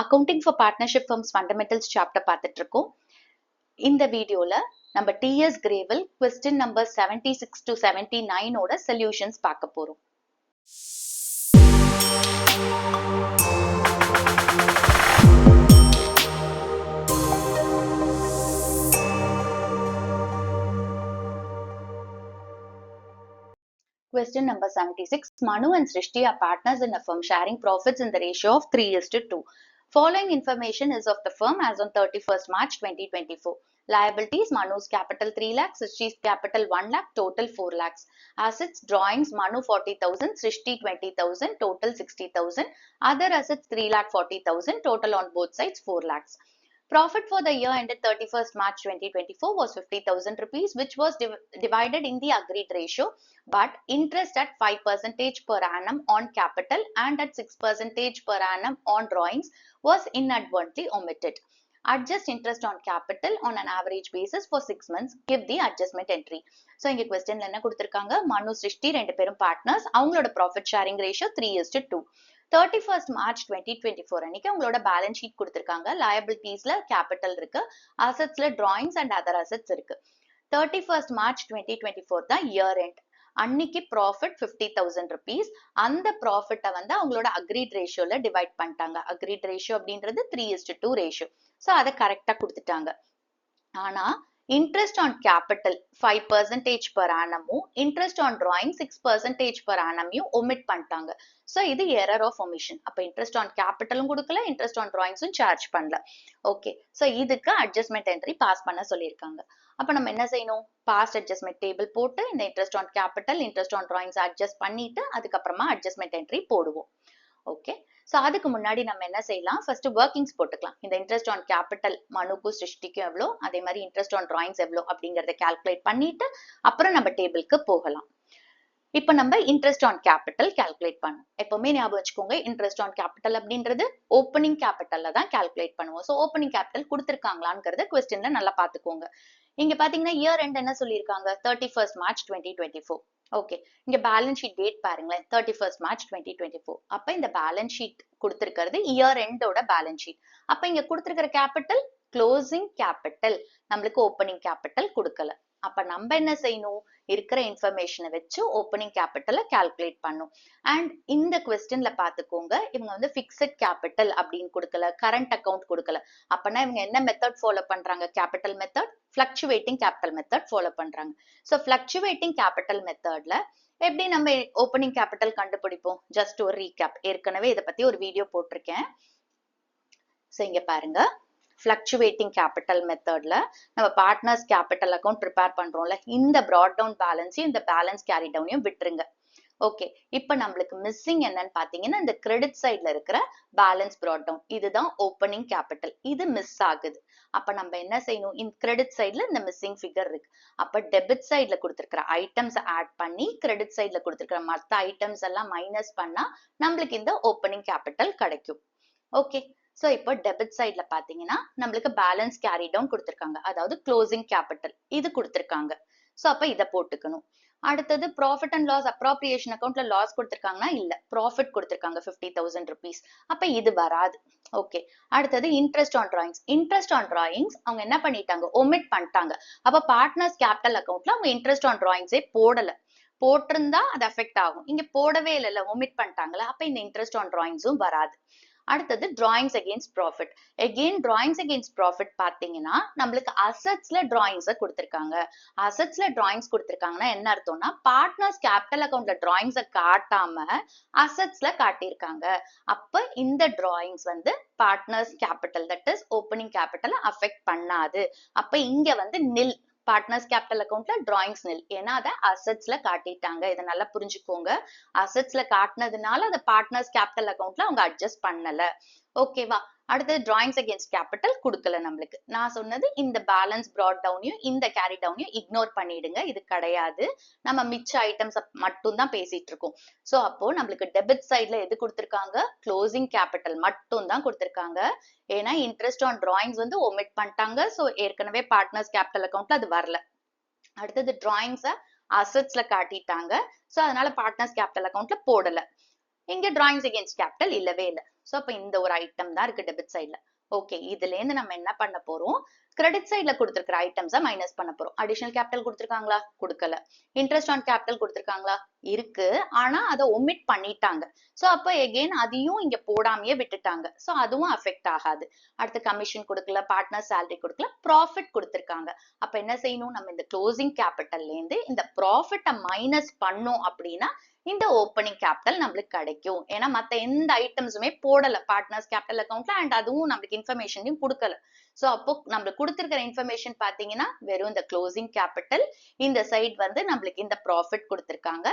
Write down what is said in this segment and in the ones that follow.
Accounting for Partnership Firms Fundamentals chapter பார்த்துட்டு இருக்கோம். இந்த வீடியோல நம்ம TS Gravel question number 76 to 79 ஓட solutions பார்க்க போறோம். Question number 76. Manu and Srishti are partners in a firm sharing profits in the ratio of 3:2. Following information is of the firm as on 31st March 2024. Liabilities, Manu's capital 3 lakhs, Srishti's capital 1 lakh, total 4 lakhs. Assets, drawings, Manu 40,000, Srishti 20,000, total 60,000. Other assets 3 lakh 40,000, total on both sides 4 lakhs. Profit for the year ended 31st March 2024 was 50,000 rupees, which was divided in the agreed ratio, but interest at 5% per annum on capital and at 6% per annum on drawings was inadvertently omitted. Adjust interest on capital on an average basis for 6 months. Give the adjustment entry. So, in question, என்ன கொடுத்திருக்காங்க? Manu, Srishti, ரெண்டு பேரும் partners. அவங்களோட profit sharing ratio 3:2. 31st March 2024 அன்னைக்கு உங்களோட balance sheet கொடுத்திருக்காங்க. liabilitiesல capital இருக்கு, assetsல drawings and other assets இருக்கு. 31st March 2024 தான் year end. அன்னைக்கு profit 50,000 rupees. அந்த profit வந்து அவங்களோட agreed ratioல divide பண்ணிட்டாங்க. agreed ratio அப்படின்றது 3:2 ratio. So அதை கரெக்டா கொடுத்துட்டாங்க. ஆனா interest on capital 5% per annum, interest on drawing 6% per annum omit பண்ணிட்டாங்க. So இது error of omission. அப்ப interest on capital கொடுக்கல, interest on drawings charge பண்ணல. Okay. So இதுக்கு adjustment entry pass பண்ண சொல்லியிருக்காங்க. அப்ப நம்ம என்ன செய்யணும்? Past adjustment table போட்டு இந்த interest on capital, interest on drawings adjust பண்ணிட்டு அதுக்கப்புறமா adjustment entry போடுவோம். ஓகே. ஸோ அதுக்கு முன்னாடி நம்ம என்ன செய்யலாம்? ஃபர்ஸ்ட் ஒர்க்கிங்ஸ் போட்டுக்கலாம். இந்த இன்ட்ரெஸ்ட் ஆன் கேபிட்டல் மனுக்கும் சிருஷ்டிக்கும் எவ்வளோ, அதே மாதிரி இன்ட்ரெஸ்ட் ஆன் டிராயிங்ஸ் எவ்வளோ அப்படிங்கிறத கால்குலேட் பண்ணிட்டு அப்புறம் நம்ம டேபிளுக்கு போகலாம். இப்போ நம்ம இன்ட்ரெஸ்ட் ஆன் கேபிட்டல் கால்குலேட் பண்ணுவோம். எப்பவுமே ஞாபகம் வச்சுக்கோங்க, இன்ட்ரெஸ்ட் ஆன் கேபிட்டல் அப்படின்றது ஓப்பனிங் கேபிட்டல்ல தான் கால்குலேட் பண்ணுவோம். ஸோ ஓப்பனிங் கேபிட்டல் கொடுத்துருக்காங்களாங்கிறத கொஸ்டின்ல நல்லா பார்த்துக்கோங்க. இங்க பாத்தீங்கன்னா இயர் எண்ட் என்ன சொல்லியிருக்காங்க? 31st March 2024. ஓகே, இங்க பேலன்ஸ் ஷீட் டேட் பாருங்களேன், 31st March 2024. அப்ப இந்த பேலன்ஸ் ஷீட் கொடுத்திருக்கிறது இயர் எண்டோட பேலன்ஸ் ஷீட். அப்ப இங்க கொடுத்திருக்கிற கேபிட்டல் க்ளோசிங் கேபிட்டல், நம்மளுக்கு ஓப்பனிங் கேபிட்டல் கொடுக்கல. அப்ப நம்ம என்ன செய்யணும்? இருக்கிற இன்ஃபர்மேஷனை வச்சு ஓப்பனிங் கேபிட்டலை கால்குலேட் பண்ணும். அண்ட் இந்த கொஸ்டின்ல பாத்துக்கோங்க, இவங்க வந்து பிக்ஸட் கேபிட்டல் அப்படின்னு கொடுக்கல, கரண்ட் அக்கௌண்ட் கொடுக்கல. அப்பனா இவங்க என்ன மெத்தட் ஃபாலோ பண்றாங்க? Capital method, fluctuating capital method follow பண்றாங்க. ஸோ ஃபிளக்சுவேட்டிங் கேபிட்டல் மெத்தட்ல எப்படி நம்ம ஓப்பனிங் கேபிட்டல் கண்டுபிடிப்போம்? ஜஸ்ட் ஒரு ரீகேப், ஏற்கனவே இதை பத்தி ஒரு வீடியோ போட்டிருக்கேன். ஸோ இங்க பாருங்க, fluctuating capital methodல நம்ம பார்ட்னர்ஸ் கேபிட்டல் அக்கௌண்ட் ப்ரிப்பேர் பண்றோம்ல, இந்த brought down பேலன்ஸையும் இந்த பேலன்ஸ் கேரி டவுனையும் விட்டுருங்க. ஓகே, இப்போ நம்மளுக்கு மிஸ்ஸிங் என்னன்னு பாத்தீங்கன்னா இந்த கிரெடிட் சைட்ல இருக்கிற பேலன்ஸ் brought down, இதுதான் ஓப்பனிங் கேபிட்டல். இது மிஸ் ஆகுது. அப்ப நம்ம என்ன செய்யணும்? இந்த கிரெடிட் சைட்ல இந்த மிஸ்ஸிங் ஃபிகர் இருக்கு. அப்ப டெபிட் சைட்ல கொடுத்திருக்கிற ஐட்டம்ஸ் ஆட் பண்ணி கிரெடிட் சைட்ல கொடுத்திருக்கிற மற்ற ஐட்டம்ஸ் எல்லாம் மைனஸ் பண்ணா நம்மளுக்கு இந்த ஓப்பனிங் கேபிட்டல் கிடைக்கும். ஓகே. ஸோ இப்போ டெபிட் சைட்ல பாத்தீங்கன்னா நம்மளுக்கு பேலன்ஸ் கேரி டவுன் கொடுத்திருக்காங்க, அதாவது க்ளோசிங் கேபிட்டல் இது கொடுத்திருக்காங்க. ஸோ அப்ப இதை போட்டுக்கணும். அடுத்தது ப்ராஃபிட் அண்ட் லாஸ் அப்ராப்ரியேஷன் அக்கௌண்ட்ல லாஸ் கொடுத்திருக்காங்கன்னா இல்ல, ப்ராஃபிட் கொடுத்திருக்காங்க 50,000 rupees. அப்ப இது வராது. ஓகே. அடுத்தது interest on drawings. Interest on drawings அவங்க என்ன பண்ணிட்டாங்க? ஒமிட் பண்ணிட்டாங்க. அப்ப பார்ட்னர்ஸ் கேபிட்டல் அக்கௌண்ட்ல அவங்க இன்ட்ரெஸ்ட் ஆன் டிராயிங்ஸே போடல. போட்டிருந்தா அது அஃபெக்ட் ஆகும். இங்க போடவே இல்லைல்ல, ஒமிட் பண்ணிட்டாங்களா, அப்ப இந்த இன்ட்ரெஸ்ட் ஆன் டிராயிங்ஸும் வராது. அடுத்தது drawings against profit. Again drawings against profit பாத்தீங்கன்னா நம்மளுக்கு அசெட்ஸ்ல டிராயிங்ஸை கொடுத்திருக்காங்க. அசெட்ஸ்ல டிராயிங்ஸ் கொடுத்திருக்காங்கன்னா என்ன அர்த்தம்னா பார்ட்னர்ஸ் கேபிட்டல் அக்கௌண்ட்ல டிராயிங்ஸை காட்டாம அசெட்ஸ்ல காட்டியிருக்காங்க. அப்ப இந்த டிராயிங்ஸ் வந்து partners capital, that is opening கேபிட்டலை அஃபெக்ட் பண்ணாது. அப்ப இங்க வந்து நில், பார்ட்னர்ஸ் கேபிட்டல் அக்கௌண்ட்ல டிராயிங்ஸ் நில், ஏன்னா அதை அசெட்ஸ்ல காட்டிட்டாங்க. இதை நல்லா புரிஞ்சுக்கோங்க. அசெட்ஸ்ல காட்டினதுனால அதை பார்ட்னர்ஸ் கேபிட்டல் அக்கௌண்ட்ல அவங்க அட்ஜஸ்ட் பண்ணல. ஓகேவா? அடுத்தது டிராயிங்ஸ் அகேன்ஸ்ட் கேபிட்டல் கொடுக்கல நம்மளுக்கு. நான் சொன்னது இந்த பேலன்ஸ் brought downயும் இந்த கேரி டவுனையும் இக்னோர் பண்ணிடுங்க, இது கிடையாது. நம்ம மிச்ச ஐட்டம்ஸ் மட்டும் தான் பேசிட்டு இருக்கோம். சோ அப்போ நம்மளுக்கு டெபிட் சைட்ல எது கொடுத்திருக்காங்க? க்ளோசிங் கேபிட்டல் மட்டும் தான் கொடுத்திருக்காங்க. ஏன்னா இன்ட்ரெஸ்ட் ஆன் டிராயிங்ஸ் வந்து ஒமிட் பண்ணிட்டாங்க. சோ ஏற்கனவே பார்ட்னர்ஸ் கேபிட்டல் அக்கௌண்ட்ல அது வரல. அடுத்தது டிராயிங்ஸை அசெட்ஸ்ல காட்டிட்டாங்க. சோ அதனால பார்ட்னர்ஸ் கேபிட்டல் அக்கௌண்ட்ல போடல. இங்க டிராயிங்ஸ் அகேன்ஸ்ட் கேபிட்டல் இல்லவே இல்லை. சோ அப்ப இந்த ஒரு ஐட்டம் தான் இருக்கு டெபிட் சைட்ல. ஓகே, இதுல இருந்து நம்ம என்ன பண்ண போறோம், கிரெடிட் சைட்ல கொடுத்திருக்கிற ஐட்டம்ஸை மைனஸ் பண்ண போறோம். அடிஷனல் கேபிட்டல் கொடுத்திருக்காங்களா, கொடுக்கல. இன்ட்ரெஸ்ட் ஆன் கேபிட்டல் கொடுத்திருக்காங்களா, இருக்கு. ஆனா அதை ஒமிட் பண்ணிட்டாங்க. சோ அப்ப எகெயின் அதையும் இங்க போடாமையே விட்டுட்டாங்க. சோ அதுவும் அஃபெக்ட் ஆகாது. அடுத்து கமிஷன் கொடுக்கல, பார்ட்னர் சேலரி கொடுக்கல, ப்ராஃபிட் கொடுத்திருக்காங்க. அப்ப என்ன செய்யணும், நம்ம இந்த க்ளோசிங் கேபிட்டல்ல இருந்து இந்த ப்ராஃபிட்டை மைனஸ் பண்ணோம் அப்படின்னா இந்த ஓப்பனிங் கேபிட்டல் நம்மளுக்கு கிடைக்கும். ஏன்னா மத்த எந்த ஐட்டம்ஸுமே போடல பார்ட்னர்ஸ் கேபிட்டல் அக்கௌண்ட்ல, அண்ட் அதுவும் நம்மளுக்கு இன்ஃபர்மேஷனையும் கொடுக்கல. சோ அப்போ நம்மளுக்கு கொடுத்திருக்கிற இன்ஃபர்மேஷன் பாத்தீங்கன்னா வெறும் இந்த க்ளோசிங் கேபிட்டல், இந்த சைட் வந்து நம்மளுக்கு இந்த ப்ராஃபிட் கொடுத்திருக்காங்க.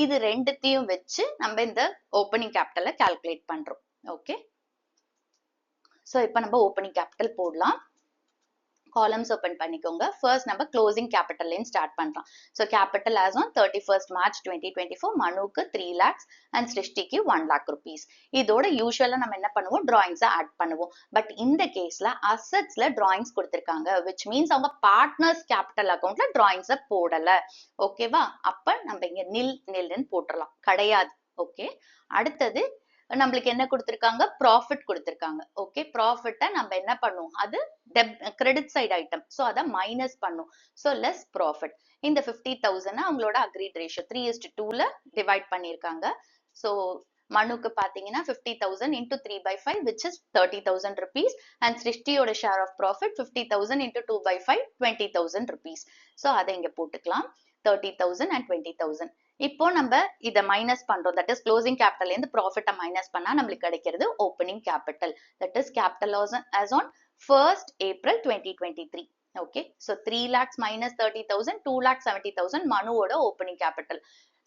இது ரெண்டுத்தையும் வச்சு நம்ம இந்த ஓப்பனிங் கேபிட்டலை கால்குலேட் பண்றோம். ஓகே, சோ இப்போ நம்ம ஓப்பனிங் கேபிட்டல் போடலாம். columns open பண்ணிக்கோங்க. First நம்ம closing capital ல ஸ்டார்ட் பண்றோம். So capital as on 31st March 2024 மனுக்கு 3 lakhs and சிருஷ்டிக்கு 1 lakh rupees. இதோட யூசுவலா நம்ம என்ன பண்ணுவோம், drawings ஆட் பண்ணுவோம். பட் இந்த கேஸ்ல அசெட்ஸ்ல drawings கொடுத்திருக்காங்க, which means அவங்க பார்ட்னர்ஸ் கேபிட்டல் அக்கவுண்ட்ல drawings போடல. ஓகேவா, அப்ப நம்ம இங்க நில்னு போட்டுறலாம், கிடையாது. ஓகே, அடுத்தது நம்மளுக்கு என்ன கொடுத்திருக்காங்க, ப்ராஃபிட் கொடுத்திருக்காங்க. ஓகே, ப்ராஃபிட்டை நம்ம என்ன பண்ணுவோம், அது கிரெடிட் சைடு ஐட்டம், சோ அதை மைனஸ் பண்ணும். So less profit. இந்த 50,000 அவங்களோட அக்ரீட் ரேஷியோ 3:2ல டிவைட் பண்ணிருக்காங்க. சோ மனுக்கு பாத்தீங்கன்னா 50,000 into 3/5 which is 30,000 rupees and சிருஷ்டியோட share of profit 50,000 into 2/5 20,000 rupees. So அதை இங்க போட்டுக்கலாம், 30,000 and 20,000. இப்போ நம்ம இத மைனஸ் பண்றோம், தட் இஸ் க்ளோசிங் கேபிட்டல் இருந்து ப்ராஃபிட்டை மைனஸ் பண்ணா நம்மளுக்கு கிடைக்கிறது opening capital, that is capital as on 1st April 2023. Okay, so 3 lakhs minus 30,000 2,70,000 மனுவோட ஓப்பனிங் கேபிட்டல்.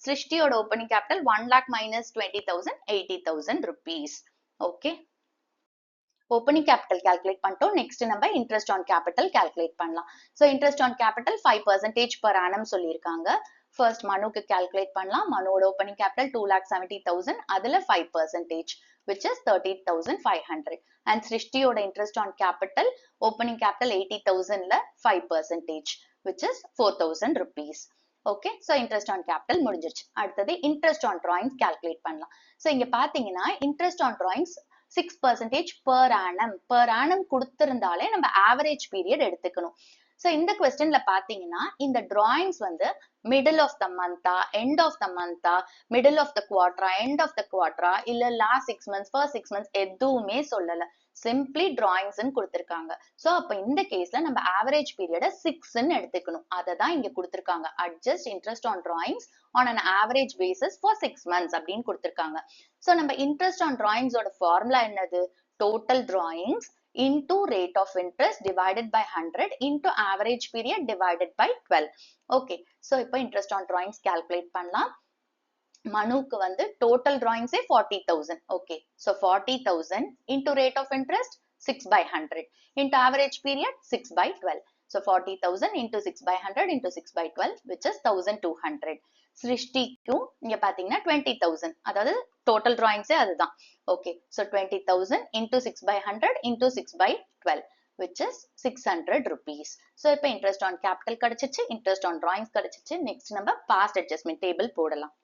சிருஷ்டியோட opening capital 1 lakh minus 20,000 80,000 rupees. Okay, opening capital calculate பண்ணிட்டோம். நெக்ஸ்ட் நம்ம இன்ட்ரெஸ்ட் ஆன் கேபிட்டல் கால்குலேட் பண்ணலாம். So interest on capital 5% per annum சொல்லியிருக்காங்க. First மனுக்கு calculate பண்ணலாம். மனுவோட opening capital 2,70,000, அதுல 5% which is 30,500. and சிருஷ்டியோட interest on capital opening capital 80,000ல 5% which is 4,000 rupees. Okay, so interest on capital முடிஞ்சிருச்சு. அடுத்தது இன்ட்ரெஸ்ட் ஆன் டிராயிங்ஸ் கால்குலேட் பண்ணலாம். சோ இங்க பாத்தீங்கன்னா interest on drawings 6% per annum கொடுத்திருந்தாலே நம்ம ஆவரேஜ் பீரியட் எடுத்துக்கணும். சோ இந்த கொஸ்டின்ல பாத்தீங்கன்னா இந்த டிராயிங்ஸ் வந்து மிடில் ஆஃப் த மந்தா, எண்ட் ஆஃப் த மந்தா, மிடில் ஆஃப் த குவார்டரா, எண்ட் ஆஃப் த குவார்டரா, இல்ல லாஸ்ட் 6 months, ஃபர்ஸ்ட் 6 months எதுவுமே சொல்லல, சிம்பிளி டிராயிங்ஸ்னு கொடுத்திருக்காங்க. சோ அப்ப இந்த கேஸ்ல நம்ம ஆவரேஜ் பீரியட 6ன்னு எடுத்துக்கணும். அதை தான் இங்க கொடுத்திருக்காங்க, adjust interest on drawings on an average basis for 6 months அப்படின்னு கொடுத்திருக்காங்க. சோ நம்ம இன்ட்ரெஸ்ட் ஆன் டிராயிங்ஸோட ஃபார்முலா என்னது, total drawings into rate of interest divided by 100 into average period divided by 12. Okay, so இப்போ interest on drawings calculate பண்ணலாம். மனுக்கு வந்து total drawings 40,000. Okay, so 40,000 into rate of interest 6/100 into average period 6/12. So 40,000 into 6/100 into 6/12 which is 1,200. சிருஷ்டிக்கும் இங்க பாத்தீங்கன்னா 20,000, அதாவது total டிராயிங்ஸே அதுதான். Okay, so 20,000 into 6/100 into 6/12 which is 600 rupees. so இப்போ interest on capital கிடைச்சிச்சு, interest on drawings கிடைச்சிச்சு. Next நம்ம past adjustment table போடலாம்.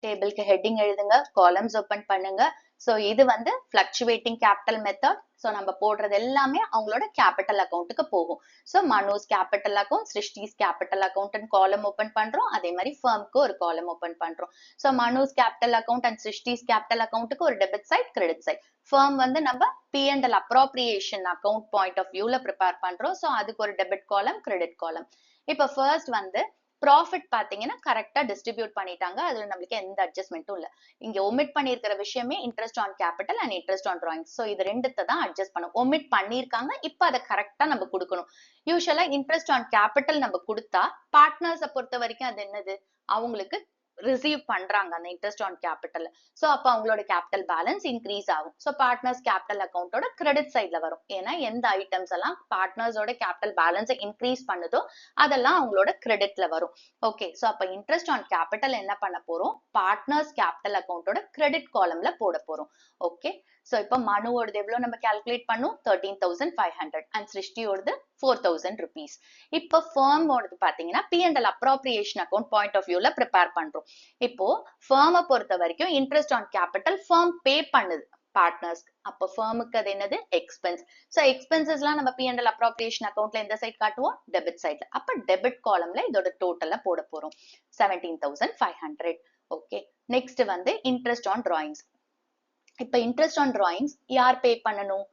டேபிளுக்கு ஹெட்டிங் எழுதுங்க, காலம்ஸ் ஓபன் பண்ணுங்க. சோ இது வந்து fluctuating capital method. சோ நம்ம போடுறது எல்லாமே அவங்களோட கேபிட்டல் அக்கௌண்ட்டுக்கு போகும். So Manu's capital account, Srishti's capital account column open பண்றோம். அதே மாதிரி ஃபர்ம்க்கு ஒரு காலம் ஓபன் பண்றோம். So Manu's capital account and Srishti's capital அக்கௌண்ட்டுக்கு ஒரு debit side, credit side. Firm வந்து நம்ம P&L appropriation account point of வியூல ப்ரிப்பேர் பண்றோம். சோ அதுக்கு ஒரு டெபிட் காலம், கிரெடிட் காலம். இப்ப ஃபர்ஸ்ட் வந்து ப்ராஃபிட் பாத்தீங்கன்னா கரெக்டா டிஸ்ட்ரிபியூட் பண்ணிட்டாங்க, அதுல நம்மளுக்கு எந்த அட்ஜஸ்ட்மெண்ட்டும் இல்ல. இங்க ஒமிட் பண்ணிருக்கிற விஷயமே interest on capital and interest on drawings. So இது ரெண்டுத்தை தான் அட்ஜஸ்ட் பண்ணும். ஒமிட் பண்ணிருக்காங்க, இப்ப அதை கரெக்டா நம்ம கொடுக்கணும். யூசுவலா இன்ட்ரெஸ்ட் ஆன் கேபிட்டல் நம்ம கொடுத்தா பார்ட்னர்ஸை பொறுத்த வரைக்கும் அது என்னது, அவங்களுக்கு ரிசீவ் பண்றாங்க அந்த இன்ட்ரெஸ்ட் ஆன் கேபிட்டல். சோ அப்ப அவங்களோட கேபிட்டல் பேலன்ஸ் இன்க்ரீஸ் ஆகும். சோ பார்ட்னர்ஸ் கேபிட்டல் அக்கௌண்டோட கிரெடிட் சைட்ல வரும். ஏன்னா எந்த ஐட்டம்ஸ் எல்லாம் பார்ட்னர்ஸோட கேபிட்டல் பேலன்ஸை இன்க்ரீஸ் பண்ணுதோ அதெல்லாம் அவங்களோட கிரெடிட்ல வரும். ஓகே, சோ அப்ப இன்ட்ரெஸ்ட் ஆன் கேபிட்டல் என்ன பண்ண போறோம், பார்ட்னர்ஸ் கேபிட்டல் அக்கௌண்டோட கிரெடிட் காலம்ல போட போறோம். ஓகே, சோ இப்ப மனுவோடது எவ்வளவு நம்ம கால்குலேட் பண்ணும், 13,500 அண்ட் சிருஷ்டியோடது 4,000 rupees. இப்ப ஃபர்மோடது பாத்தீங்கன்னா P&L appropriation account point of வியூல ப்ரிப்பேர் பண்றோம். இப்போ ஃபர்மை பொறுத்த வரைக்கும் interest on capital firm pay பண்ணுது, partners. அப்ப firmக்கு அது என்னது expense. So expensesலாம் நம்ம P&L appropriation accountல எந்த side காட்டுவோம்? Debit side. அப்ப debit columnல இதோட total போட போறோம். 17,500. Okay. Next வந்து interest on drawings. இப்ப interest on drawings யார் pay பண்ணணும்?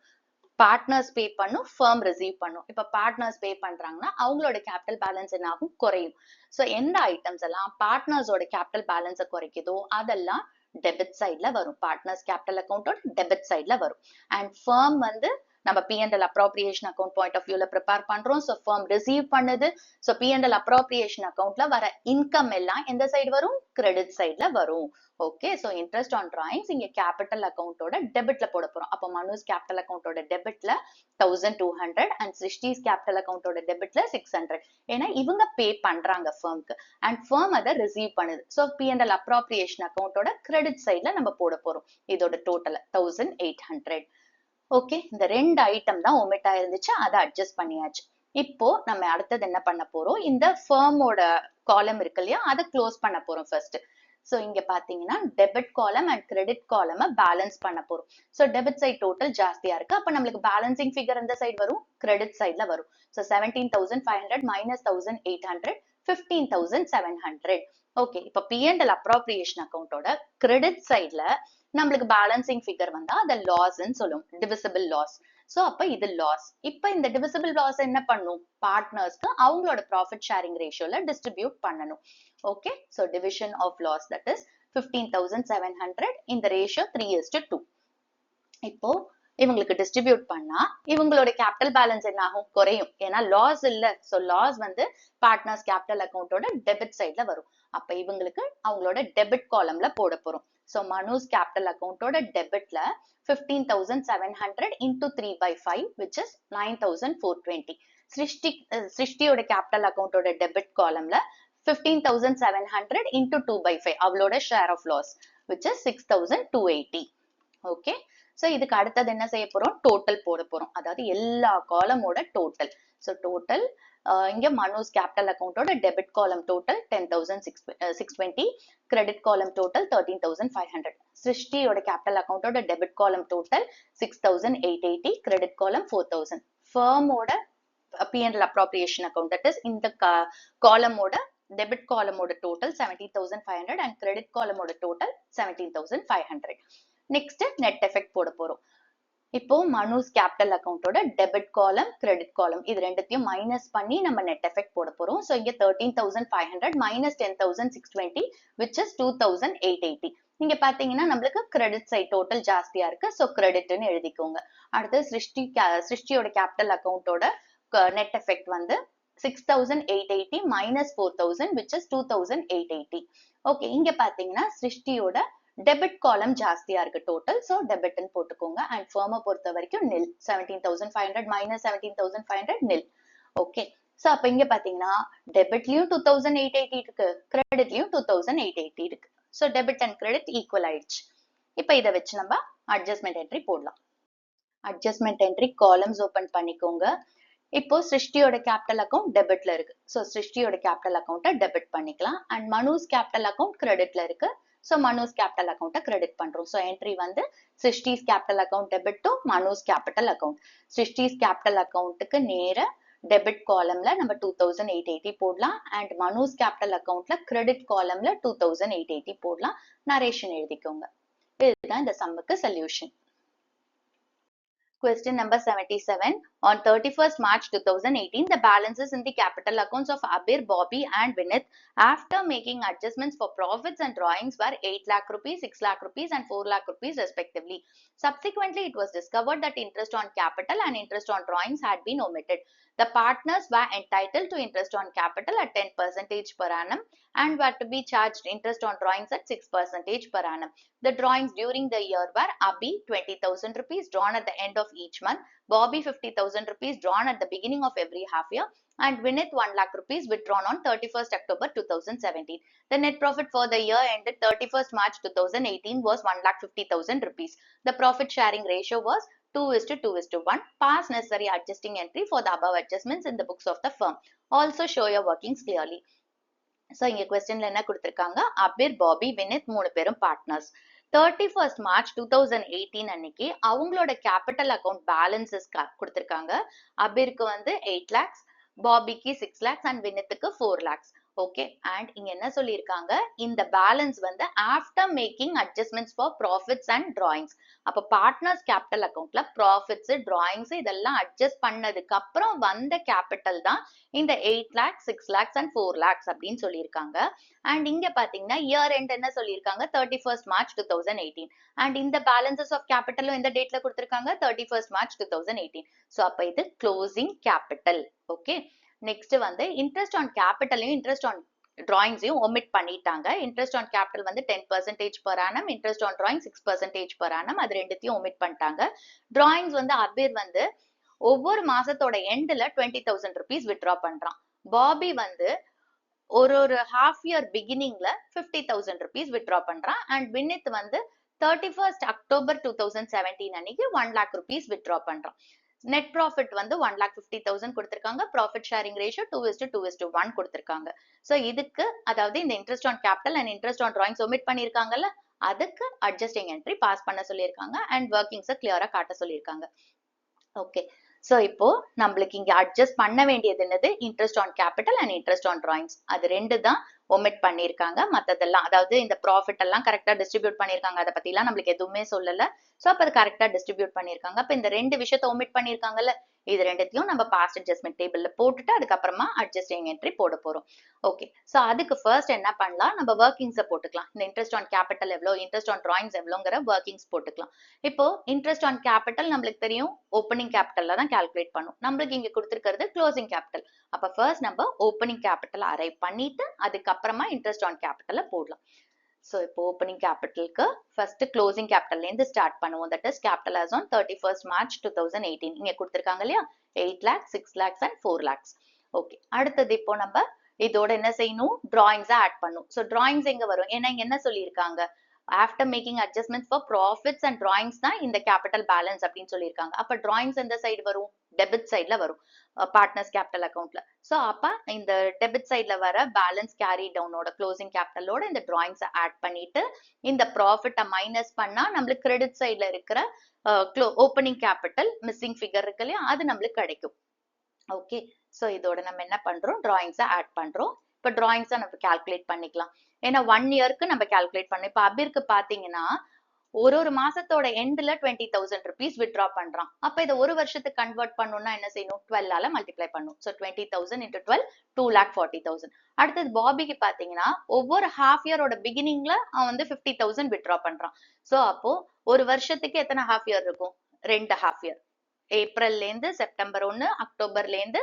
பார்ட்னர்ஸ் பே பண்ணும், firm ரிசீவ் பண்ணும். இப்ப பார்ட்னர்ஸ் பே பண்றாங்கன்னா அவங்களோட கேபிட்டல் பேலன்ஸ் என்ன ஆகும்? குறையும். சோ எந்த ஐட்டம்ஸ் எல்லாம் பார்ட்னர்ஸோட கேபிட்டல் பேலன்ஸை குறைக்குதோ அதெல்லாம் டெபிட் சைட்ல வரும். பார்ட்னர்ஸ் கேபிட்டல் அக்கௌண்டோட டெபிட் சைட்ல வரும். அண்ட் firm வந்து நம்ம P&L appropriation account point of viewல prepare பண்றோம். So firm receive பண்ணுது. So P&L appropriation accountல வர income எல்லாம் எந்த சைடு வரும்? credit sideல வரும். Okay, so interest on drawings இங்க capital accountோட debitல போட போறோம். அப்ப Manus capital accountோட debitல 1200 and Srishti's capital accountோட debitல 600. ஏன்னா இவங்க pay பண்றாங்க firmக்கு and firm அதை receive பண்ணுது. So P&L appropriation accountோட credit sideல நம்ம போட போறோம். இதோட total 1800. ஓகே, இந்த ரெண்டு ஐட்டம் தான் ஒமிட் ஆயிருந்துச்சு, அதை அட்ஜஸ்ட் பண்ணியாச்சு. இப்போ நம்ம அடுத்தது என்ன பண்ண போறோம்? இந்த ஃபர்மோட காலம் இருக்கு இல்லையா, அதை க்ளோஸ் பண்ண போறோம் ஃபர்ஸ்ட். ஸோ இங்க பாத்தீங்கன்னா டெபிட் காலம் அண்ட் கிரெடிட் காலம் பேலன்ஸ் பண்ண போறோம். ஸோ டெபிட் சைட் டோட்டல் ஜாஸ்தியா இருக்கு, அப்ப நம்மளுக்கு பேலன்சிங் ஃபிகர் எந்த சைடு வரும்? கிரெடிட் சைட்ல வரும். So 17,500 minus 1,800 15,700. ஓகே, இப்ப P&L appropriation அக்கௌண்டோட கிரெடிட் சைட்ல நம்மளுக்கு பேலன்சிங் ஃபிகர் வந்தா அதை லாஸ்ன்னு சொல்லுவோம், டிவிசிபிள் லாஸ். சோ அப்ப இது லாஸ். இப்ப இந்த டிவிசிபிள் லாஸ் என்ன பண்ணும்? பார்ட்னர்ஸ்க்கு அவங்களோட ப்ராஃபிட் ஷேரிங் ரேஷியோல டிஸ்ட்ரிபியூட் பண்ணணும். Okay, so division of loss that is 15,700 இந்த ரேஷியோ 3:2. இப்போ இவங்களுக்கு டிஸ்ட்ரிபியூட் பண்ணா இவங்களோட கேபிட்டல் பேலன்ஸ் என்ன ஆகும்? குறையும். ஏன்னா லாஸ் இல்ல. சோ லாஸ் வந்து பார்ட்னர்ஸ் கேபிட்டல் அக்கௌண்டோட டெபிட் சைட்ல வரும். அப்ப இவங்களுக்கு அவங்களோட டெபிட் காலம்ல போட போறோம். So Manu's capital accountோட debitல 15,700 into 3/5 which is 9,420. Srishtiயோட capital accountோட debit columnல 15,700 into 2/5 அவளோட share of loss which is 6,280. Okay. So இதுக்கு அடுத்தது என்ன செய்ய போறோம்? டோட்டல் போட போறோம். அதாவது எல்லா காலமோட டோட்டல். So total இங்க மனுஸ் கேபிட்டல் அக்கௌண்டோட debit column total 10,620, credit column total 13,500. சிருஷ்டியோட கேபிட்டல் அக்கௌண்டோட debit column total 6,880, credit column 4,000. ஃபர்மோட P&L appropriation account that is இந்த காலமோட டெபிட் காலமோட டோட்டல் 17,500 and கிரெடிட் காலமோட டோட்டல் 17,500. நெக்ஸ்ட் நெட் எஃபெக்ட் போட போறோம். இப்போ மனுஸ் கேபிட்டல் அக்கௌண்டோட டெபிட் காலம் கிரெடிட் காலம் இது ரெண்டுத்தையும் மைனஸ் பண்ணி நம்ம நெட் எஃபெக்ட் போட போறோம். சோ இங்க 13,500 மைனஸ் 10,620 which is 2,880. நீங்க பாத்தீங்கன்னா நம்மளுக்கு கிரெடிட் சைட் டோட்டல் ஜாஸ்தியா இருக்கு. சோ கிரெடிட்னு எழுதிக்கோங்க. அடுத்து சிருஷ்டியோட கேபிட்டல் அக்கௌண்டோட நெட் எஃபெக்ட் வந்து 6,880 minus 4,000 which is 2,880. ஓகே, இங்க பாத்தீங்கன்னா சிருஷ்டியோட டெபிட் காலம் ஜாஸ்தியா இருக்கு டோட்டல். சோ டெபிட்னு போட்டுக்கோங்க. அண்ட் ஃபர்மை பொறுத்த வரைக்கும் nil. 17,500 minus 17,500 nil. Okay, so அப்ப இங்க பாத்தீங்கன்னா டெபிட்லயும் 2,880 இருக்கு, கிரெடிட்லயும் 2,880 இருக்கு. So debit and credit equal ஆயிடுச்சு. இப்ப இதை வச்சு நம்ம அட்ஜஸ்ட்மெண்ட் என்ட்ரி போடலாம். அட்ஜஸ்ட்மெண்ட் என்ட்ரி காலம்ஸ் ஓபன் பண்ணிக்கோங்க. இப்போ சிருஷ்டியோட கேபிட்டல் அக்கௌண்ட் டெபிட்ல இருக்கு. சோ சிருஷ்டியோட கேபிட்டல் அக்கௌண்ட்டை டெபிட் பண்ணிக்கலாம். அண்ட் மனுஸ் கேபிட்டல் அக்கௌண்ட் கிரெடிட்ல இருக்கு. சோ மனுஸ் கேபிட்டல் அக்கௌண்ட்டை கிரெடிட் பண்றோம். சோ என்ட்ரி வந்து Srishti's capital account debit to Manu's capital account. Srishti's capital அக்கௌண்ட்டுக்கு நேர டெபிட் காலம்ல நம்ம 2,880 போடலாம். அண்ட் மனுஸ் கேபிட்டல் அக்கௌண்ட்ல கிரெடிட் காலம்ல 2,880 போடலாம். நரேஷன் எழுதிக்கோங்க. இதுதான் இந்த சம்முக்கு solution. Question number 77. On 31st March 2018, the balances in the capital accounts of Abir, Bobby and Vinith after making adjustments for profits and drawings were 8 lakh rupees, 6 lakh rupees and 4 lakh rupees respectively. Subsequently, it was discovered that interest on capital and interest on drawings had been omitted. The partners were entitled to interest on capital at 10% per annum and were to be charged interest on drawings at 6% per annum. The drawings during the year were Abhi 20,000 rupees drawn at the end of each month, Bobby 50,000 rupees drawn at the beginning of every half year, and Vinith 1 lakh rupees withdrawn on 31st October 2017. The net profit for the year ended 31st March 2018 was 1,50,000 rupees. The profit sharing ratio was 2:2:1. Pass necessary adjusting entry for the above adjustments in the books of the firm. Also show your workings clearly. So இங்க questionல என்ன கொடுத்திருக்காங்க? அபிர், Bobby, Vineet மூணு பேரும் partners. 31st March 2018 அன்னைக்கு அவங்களோட capital account balances கொடுத்திருக்காங்க. அபிருக்கு வந்து 8 lakhs, பாபிக்கு 6 lakhs and வினித்துக்கு 4 lakhs. Okay, and இங்க என்ன சொல்லியிருக்காங்க, இந்த பேலன்ஸ் வந்து after making adjustments for profits and drawings. அப்ப பார்ட்னர்ஸ் கேபிட்டல் அக்கௌண்ட்ல ப்ராஃபிட்ஸ் டிராயிங்ஸ் இதெல்லாம் அட்ஜஸ்ட் பண்ணதுக்கு அப்புறம் வந்த கேபிட்டல் தான் இந்த 8 lakhs, 6 lakhs and 4 lakhs அப்படின்னு சொல்லியிருக்காங்க. அண்ட் இங்க பாத்தீங்கன்னா இயர் எண்ட் என்ன சொல்லியிருக்காங்க, 31st March 2018. அண்ட் இந்த பேலன்சஸ் ஆஃப் கேபிட்டலும் எந்த டேட்ல கொடுத்திருக்காங்க, 31st March 2018. ஸோ அப்ப இது க்ளோசிங் கேபிட்டல். ஓகே, நெக்ஸ்ட் வந்து இன்ட்ரெஸ்ட் ஆன் கேபிட்டலையும் இன்ட்ரெஸ்ட் ஆன் டிராயிங்ஸையும் ஒமிட் பண்ணிட்டாங்க. இன்ட்ரெஸ்ட் ஆன் கேபிட்டல் வந்து 10% per annum, interest on drawing 6% per annum, அது ரெண்டுத்தையும் ஒமிட் பண்ணிட்டாங்க. டிராயிங்ஸ் வந்து அபீர் வந்து ஒவ்வொரு மாசத்தோட எண்ட்ல 20,000 rupees வித்ட்ரா பண்றான். பாபி வந்து ஒரு ஹாஃப் இயர் பிகினிங்ல 50,000 rupees வித்ட்ரா பண்றான். அண்ட் வினித் வந்து 31st October 2017 அன்னைக்கு 1 lakh rupees வித்ட்ரா பண்றான். நெட் ப்ராஃபிட் வந்து 1,50,000 கொடுத்திருக்காங்க. ப்ராஃபிட் ஷேரிங் ரேஷியோ 2:1 கொடுத்திருக்காங்க. ஸோ இதுக்கு அதாவது இந்த interest on capital and interest on drawings omit பண்ணியிருக்காங்கல்ல, அதுக்கு அட்ஜஸ்டிங் என்ட்ரி பாஸ் பண்ண சொல்லியிருக்காங்க அண்ட் ஒர்க்கிங்ஸை கிளியரா காட்ட சொல்லியிருக்காங்க. ஓகே, ஸோ இப்போ நம்மளுக்கு இங்க அட்ஜஸ்ட் பண்ண வேண்டியது என்னது, interest on capital and interest on drawings. அது ரெண்டு தான் ஒமிட் பண்ணியிருக்காங்க. மற்றதெல்லாம் அதாவது இந்த ப்ராஃபிட் எல்லாம் கரெக்டா டிஸ்ட்ரிபியூட் பண்ணியிருக்காங்க. அதை பத்திலாம் நம்மளுக்கு எதுவுமே சொல்லல. ஸோ அப்போ அது கரெக்டா டிஸ்ட்ரிபியூட் பண்ணியிருக்காங்க. அப்போ இந்த ரெண்டு விஷயத்த ஒமிட் பண்ணியிருக்காங்கல்ல, இது ரெண்டுத்தையும் நம்ம பாஸ்ட் அட்ஜஸ்ட்மெண்ட் டேபிள்ல போட்டுட்டு அதுக்கப்புறமா அட்ஜஸ்டிங் என்ட்ரி போட போறோம். ஓகே, ஸோ அதுக்கு ஃபர்ஸ்ட் என்ன பண்ணலாம், நம்ம ஒர்க்கிங்ஸை போட்டுக்கலாம். இந்த இன்ட்ரெஸ்ட் ஆன் கேபிட்டல் எவ்வளோ, இன்ட்ரெஸ்ட் ஆன் டிராயிங்ஸ் எவ்வளோங்கிற ஒர்க்கிங்ஸ் போட்டுக்கலாம். இப்போ இன்ட்ரெஸ்ட் ஆன் கேபிட்டல் நம்மளுக்கு தெரியும் ஓப்பனிங் கேபிட்டல்ல தான் கால்குலேட் பண்ணும். நம்மளுக்கு இங்க கொடுத்துருக்கிறது க்ளோசிங் கேபிட்டல். அப்ப ஃபர்ஸ்ட் நம்ம ஓப்பனிங் கேபிட்டல் அரைவ் பண்ணிட்டு அதுக்கப்புறமா இன்ட்ரெஸ்ட் ஆன் கேபிட்டல போடலாம். ஸோ இப்போ ஓப்பனிங் கேபிட்டலுக்கு ஃபர்ஸ்ட் க்ளோசிங் கேபிட்டல்ல இருந்து ஸ்டார்ட் பண்ணுவோம். That is capital as on 31st March 2018. இங்க கொடுத்துருக்காங்க இல்லையா, 8 lakhs, 6 lakhs and 4 lakhs. Okay, அடுத்தது இப்போ நம்ம இதோட என்ன செய்யணும், டிராயிங்ஸை ஆட் பண்ணும். ஸோ டிராயிங்ஸ் எங்க வரும், ஏன்னா இங்க என்ன சொல்லியிருக்காங்க, after making adjustment for profits and drawings தான் இந்த கேபிட்டல் பேலன்ஸ் அப்படின்னு சொல்லியிருக்காங்க. அப்ப டிராயிங்ஸ் எந்த சைடு வரும், டெபிட் சைட்ல வரும் பார்ட்னர்ஸ் கேபிட்டல் அக்கௌண்ட்ல. ஸோ அப்ப இந்த டெபிட் சைட்ல வர பேலன்ஸ் கேரி டவுனோட க்ளோசிங் கேபிட்டலோட இந்த டிராயிங்ஸை ஆட் பண்ணிட்டு இந்த ப்ராஃபிட்டை மைனஸ் பண்ணா நம்மளுக்கு கிரெடிட் சைட்ல இருக்கிற ஓப்பனிங் கேபிட்டல் மிஸ்ஸிங் ஃபிகர் இருக்கு இல்லையா, அது நம்மளுக்கு கிடைக்கும். ஓகே, ஸோ இதோட நம்ம என்ன பண்றோம், டிராயிங்ஸை ஆட் பண்றோம். இப்போ டிராயிங்ஸை நம்ம கால்குலேட் பண்ணிக்கலாம். ஏன்னா 1 இயருக்கு நம்ம கால்குலேட் பண்ணோம். இப்போ அபிற்கு பாத்தீங்கன்னா ஒரு மாசத்தோட எண்ட்ல 20,000 rupees வித்ட்ரா பண்றான். அப்ப இதை ஒரு வருஷத்துக்கு கன்வெர்ட் பண்ணணும்னா என்ன செய்யணும், 12ஆல மல்டிப்ளை பண்ணும். So 20,000 into 12, 2,40,000. அடுத்தது பாபிக்கு பாத்தீங்கன்னா ஒவ்வொரு ஹாஃப் இயரோட பிகினிங்ல அவன் வந்து 50,000 வித்ட்ரா பண்றான். ஸோ அப்போ ஒரு வருஷத்துக்கு எத்தனை ஹாஃப் இயர் இருக்கும், 2 ஹாஃப் இயர். ஏப்ரல்ல இருந்து செப்டம்பர் 1, அக்டோபர்ல இருந்து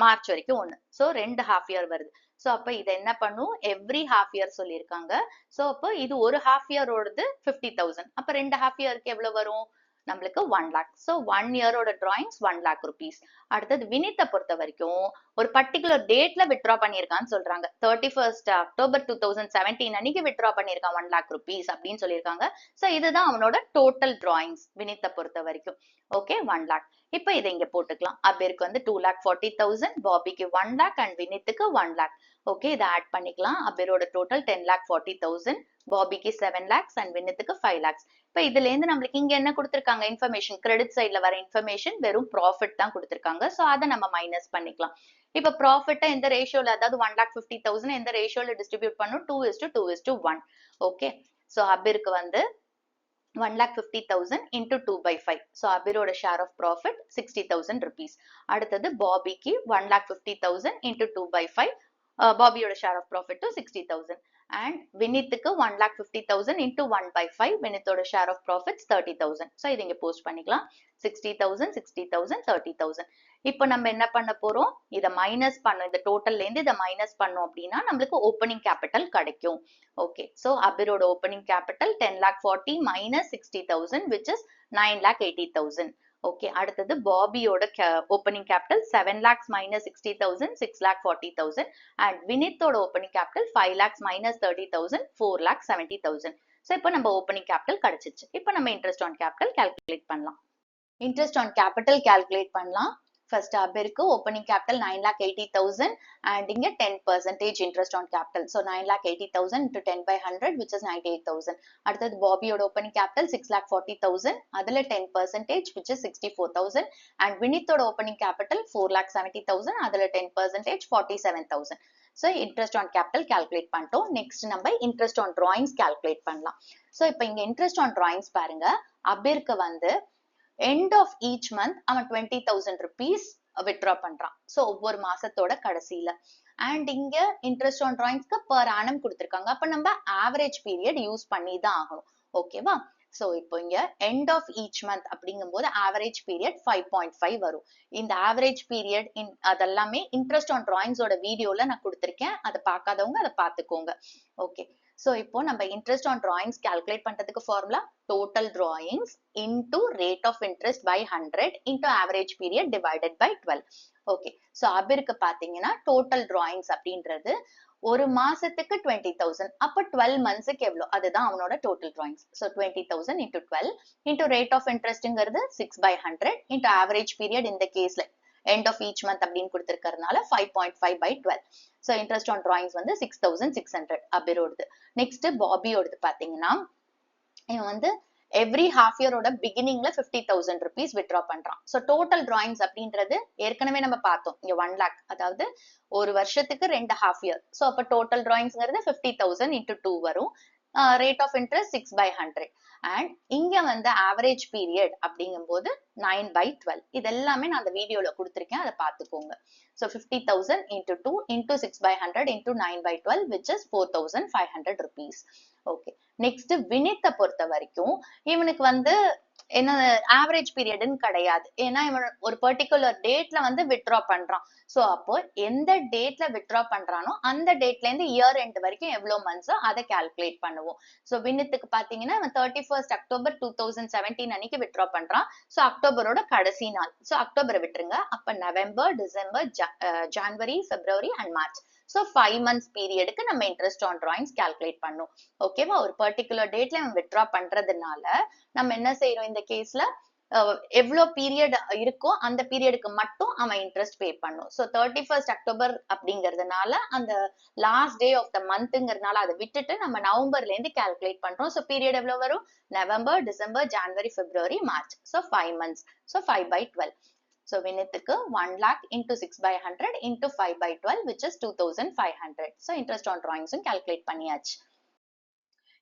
மார்ச் வரைக்கும் 1. ஸோ 2 ஹாஃப் இயர் வருது. ஸோ அப்ப இதை என்ன பண்ணும், எவ்ரி ஹாஃப் இயர் சொல்லியிருக்காங்க. ஸோ அப்போ இது ஒரு ஹாஃப் இயரோடது 50,000. அப்ப 2 ஹாஃப் இயருக்கு எவ்வளவு வரும் நம்மளுக்கு, 1 lakh. ஸோ 1 இயரோட டிராயிங்ஸ் 1 lakh rupees. அடுத்தது வினித்தை பொறுத்த வரைக்கும் ஒரு பர்டிகுலர் டேட்ல வித்ட்ரா பண்ணியிருக்கான்னு சொல்றாங்க. 31st October 2017 அன்னைக்கு வித்ட்ரா பண்ணியிருக்கான் 1 lakh rupees அப்படின்னு சொல்லியிருக்காங்க. ஸோ இதுதான் அவனோட டோட்டல் டிராயிங்ஸ் வினித்தை பொறுத்த வரைக்கும். Okay, 1 lakh. இப்போ இதை இங்க போட்டுக்கலாம். அபிற்கு வந்து 2,40,000, பாபிக்கு 1 lakh அண்ட் வினித்துக்கு 1 lakh. ஓகே, இதை ஆட் பண்ணிக்கலாம். அபிரோட டோட்டல் 10,40,000, பாபிக்கு 7 lakhs அண்ட் வினித்துக்கு 5 lakhs. இப்ப இதுல இருந்து நம்மளுக்கு இங்க என்ன கொடுத்திருக்காங்க, இன்ஃபர்மேஷன் கிரெடிட் சைட்ல வர இன்ஃபர்மேஷன் வெறும் ப்ராஃபிட் தான் கொடுத்திருக்காங்க. சோ அதை நம்ம மைனஸ் பண்ணிக்கலாம். இப்ப ப்ராஃபிட்டை எந்த ரேஷியோல, அதாவது 1,50,000 எந்த ரேஷியோல டிஸ்ட்ரிபியூட் பண்ணும், 2:2:1. ஓகே, சோ அபிருக்கு வந்து 1,50,000 into 2/5. So அபிரோட ஷேர் ஆஃப் ப்ராஃபிட் 60,000 rupees. அடுத்தது பாபிக்கு 1,50,000 into 2/5. பாபியோட ஷேர் ஆஃப் ப்ராஃபிட் 60,000. அண்ட் வினித்துக்கு 1,50,000 into 1/5. வினித்தோட ஷேர் ஆஃப் ப்ராஃபிட்ஸ் 30,000. ஸோ இது இங்க போஸ்ட் பண்ணிக்கலாம். 60,000, 60,000, 30,000. இப்போ நம்ம என்ன பண்ண போறோம், இதை மைனஸ் பண்ணோம், இந்த டோட்டல்ல இருந்து இதை மைனஸ் பண்ணோம் அப்படின்னா நம்மளுக்கு ஓப்பனிங் கேபிட்டல் கிடைக்கும். ஓகே, ஸோ அபிரோட opening capital 10,40,000 minus 60,000 which is 9,80,000. Okay, அடுத்தது பாபியோட opening capital 7 lakhs minus 60,000, 6,40,000. And வினித்தோட opening capital 5 lakhs minus 30,000, 4,70,000. So இப்போ நம்ம ஓப்பனிங் கேபிட்டல் கிடைச்சிச்சு. இப்போ நம்ம இன்ட்ரெஸ்ட் ஆன் கேபிட்டல் கால்குலேட் பண்ணலாம். இன்ட்ரெஸ்ட் ஆன் கேபிட்டல் கால்குலேட் பண்ணலாம். First Abirku opening capital 9,80,000 and inga 10% interest on capital. So 9,80,000 into 10 by 100 which is 98,000. அடுத்தது Bobby oda opening capital 6,40,000 அதுல 10% which is 64,000 and Vinith oda opening capital 4,70,000 அதுல 10% 47,000. So interest on capital calculate பண்ணிட்டோம். Next நம்ம interest on drawings calculate பண்ணலாம். So இப்போ இங்க interest on drawings பாருங்க அபிர்க்கு வந்து end of each month அவன் 20,000 rupees withdraw பண்றான். So ஒவ்வொரு மாசத்தோட கடைசியில and இங்க interest on drawings per annum கொடுத்திருக்காங்க. அப்ப நம்ம average period use பண்ணி தான் ஆகணும். ஓகேவா? So இப்போ இங்க end of each month அப்படிங்கும்போது average period 5.5 வரும். இந்த average period அதெல்லாமே interest on drawings ஓட வீடியோல நான் கொடுத்திருக்கேன். அதை பார்க்காதவங்க அதை பார்த்துக்கோங்க. ஓகே. So இப்போ நம்ம interest on drawings calculate பண்றதுக்கு formula total drawings into rate of interest by 100 into average period divided by 12. Okay. So அபிருக்கு பாத்தீங்கன்னா total drawings அப்படின்றது ஒரு மாசத்துக்கு 20,000 அப்ப 12 monthsக்கு எவ்வளோ அதுதான் அவனோட total drawings. So 20,000 into 12 into rate of interestங்கிறது 6 by 100 into average period இந்த கேஸ்ல end of each month அப்படின்னு கொடுத்திருக்கிறதுனால 5.5 by 12. So interest on drawings வந்து 6,600 அபிரோடது. Next பாபியோடது பாத்தீங்கன்னா இவன் வந்து every half year ஓட beginningல 50,000 rupees withdraw பண்றான். So total drawings அப்படின்றது ஏற்கனவே நம்ம பார்த்தோம் இங்க 1 lakh அதாவது ஒரு வருஷத்துக்கு 2 half year. So அப்ப total drawingsங்கிறது 50,000 into 2 வரும். Rate of interest 6 by 100 and இங்க வந்து average period அப்படிங்கும்போது 9 by 12 இதெல்லாமே நான் அந்த வீடியோல கொடுத்திருக்கேன் அதை பார்த்துக்கோங்க. So 50,000 into 2 into 6 by 100 into 9 by 12 which is 4,500 rupees. Okay. Next வினித்தை பொறுத்த வரைக்கும் இவனுக்கு வந்து என்ன ஆவரேஜ் பீரியட்னு கிடையாது. ஏன்னா இவன் ஒரு பர்டிகுலர் டேட்ல வந்து வித்ட்ரா பண்றான். சோ அப்போ எந்த டேட்ல வித்ட்ரா பண்றானோ அந்த டேட்ல இருந்து இயர் எண்ட் வரைக்கும் எவ்வளவு மந்த்ஸோ அதை கால்குலேட் பண்ணுவோம். சோ வினித்துக்கு பாத்தீங்கன்னா இவன் 31st October 2017 அன்னைக்கு வித்ட்ரா பண்றான். சோ அக்டோபரோட கடைசி நாள். சோ அக்டோபரை விட்டுருங்க. அப்ப November, December, January, February and March. So 5 months periodக்கு நம்ம interest on drawings calculate பண்ணோம். ஓகேவா? ஒரு particular dateல நம்ம withdraw பண்றதுனால நம்ம என்ன செய்யறோம் இந்த கேஸ்ல எவ்வளவு பீரியட் இருக்கோ அந்த பீரியடுக்கு மட்டும் அவன் இன்ட்ரெஸ்ட் பே பண்ணும். ஸோ 31st October அப்படிங்கிறதுனால அந்த லாஸ்ட் டே ஆஃப் த மந்த்ங்கிறதுனால அதை விட்டுட்டு நம்ம நவம்பர்ல இருந்து கால்குலேட் பண்றோம். ஸோ பீரியட் எவ்வளவு வரும்? November, December, January, February, March. So 5 months. So 5 by 12. So வினித்துக்கு 1 lakh into 6 by 100 into 5 by 12 which is 2,500. So interest on drawings calculate பண்ணியாச்சு.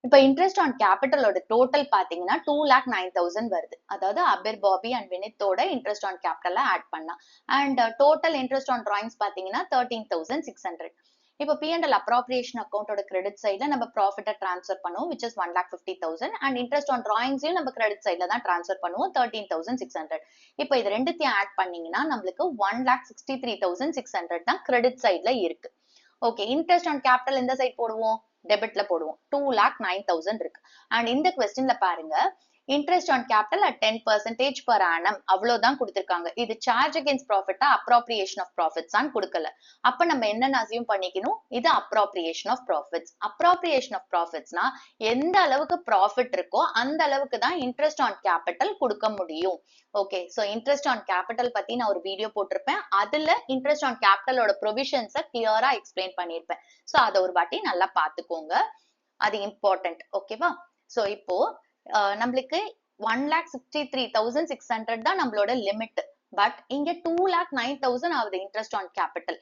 இப்ப interest on capital ஓட total பாத்தீங்கன்னா 2,09,000 வருது. அதாவது அபிர், பாபி and வினித்தோட interest on capital ஆட் பண்ணா and total interest on drawings பாத்தீங்கன்னா 13,600. இப்போ P&L appropriation account ஓட credit sideல நம்ம profit transfer பண்ணுவோம் which is 1,50,000 and interest on drawings நம்ம credit sideல தான் transfer பண்ணுவோம் 13,600. இப்போ இது ரெண்டுத்தையும் ஆட் பண்ணீங்கன்னா நம்மளுக்கு 1,63,600 தான் credit sideல இருக்கு. ஓகே, interest on capital இந்த சைடு போடுவோம், டெபிட்ல போடுவோம். 2,09,000 இருக்கு. and இந்த questionல பாருங்க interest on capital at 10% per annum அவ்வளவுதான் கொடுத்திருக்காங்க. இது charge against profit appropriation of profits ஆன்னு கொடுக்கல. அப்ப நம்ம என்னன்னு assume பண்ணிக்கணும்? இது appropriation of profits. appropriation of profitsனா எந்த அளவுக்கு profit இருக்கோ அந்த அளவுக்கு தான் interest on capital கொடுக்க முடியும். Okay, so interest on capital பத்தி நான் ஒரு வீடியோ போட்டிருப்பேன். அதுல interest on capital ஓட provisions கிளியரா எக்ஸ்பிளைன் பண்ணியிருப்பேன். so அதை ஒரு வாட்டி நல்லா பார்த்துக்கோங்க, அது இம்பார்ட்டன்ட். ஓகேவா? so இப்போ நம்மளுக்கு 1,63,600 தான் நம்மளோட லிமிட். பட் இங்க 2,09,000 ஆகுது இன்ட்ரெஸ்ட் ஆன் கேபிட்டல்.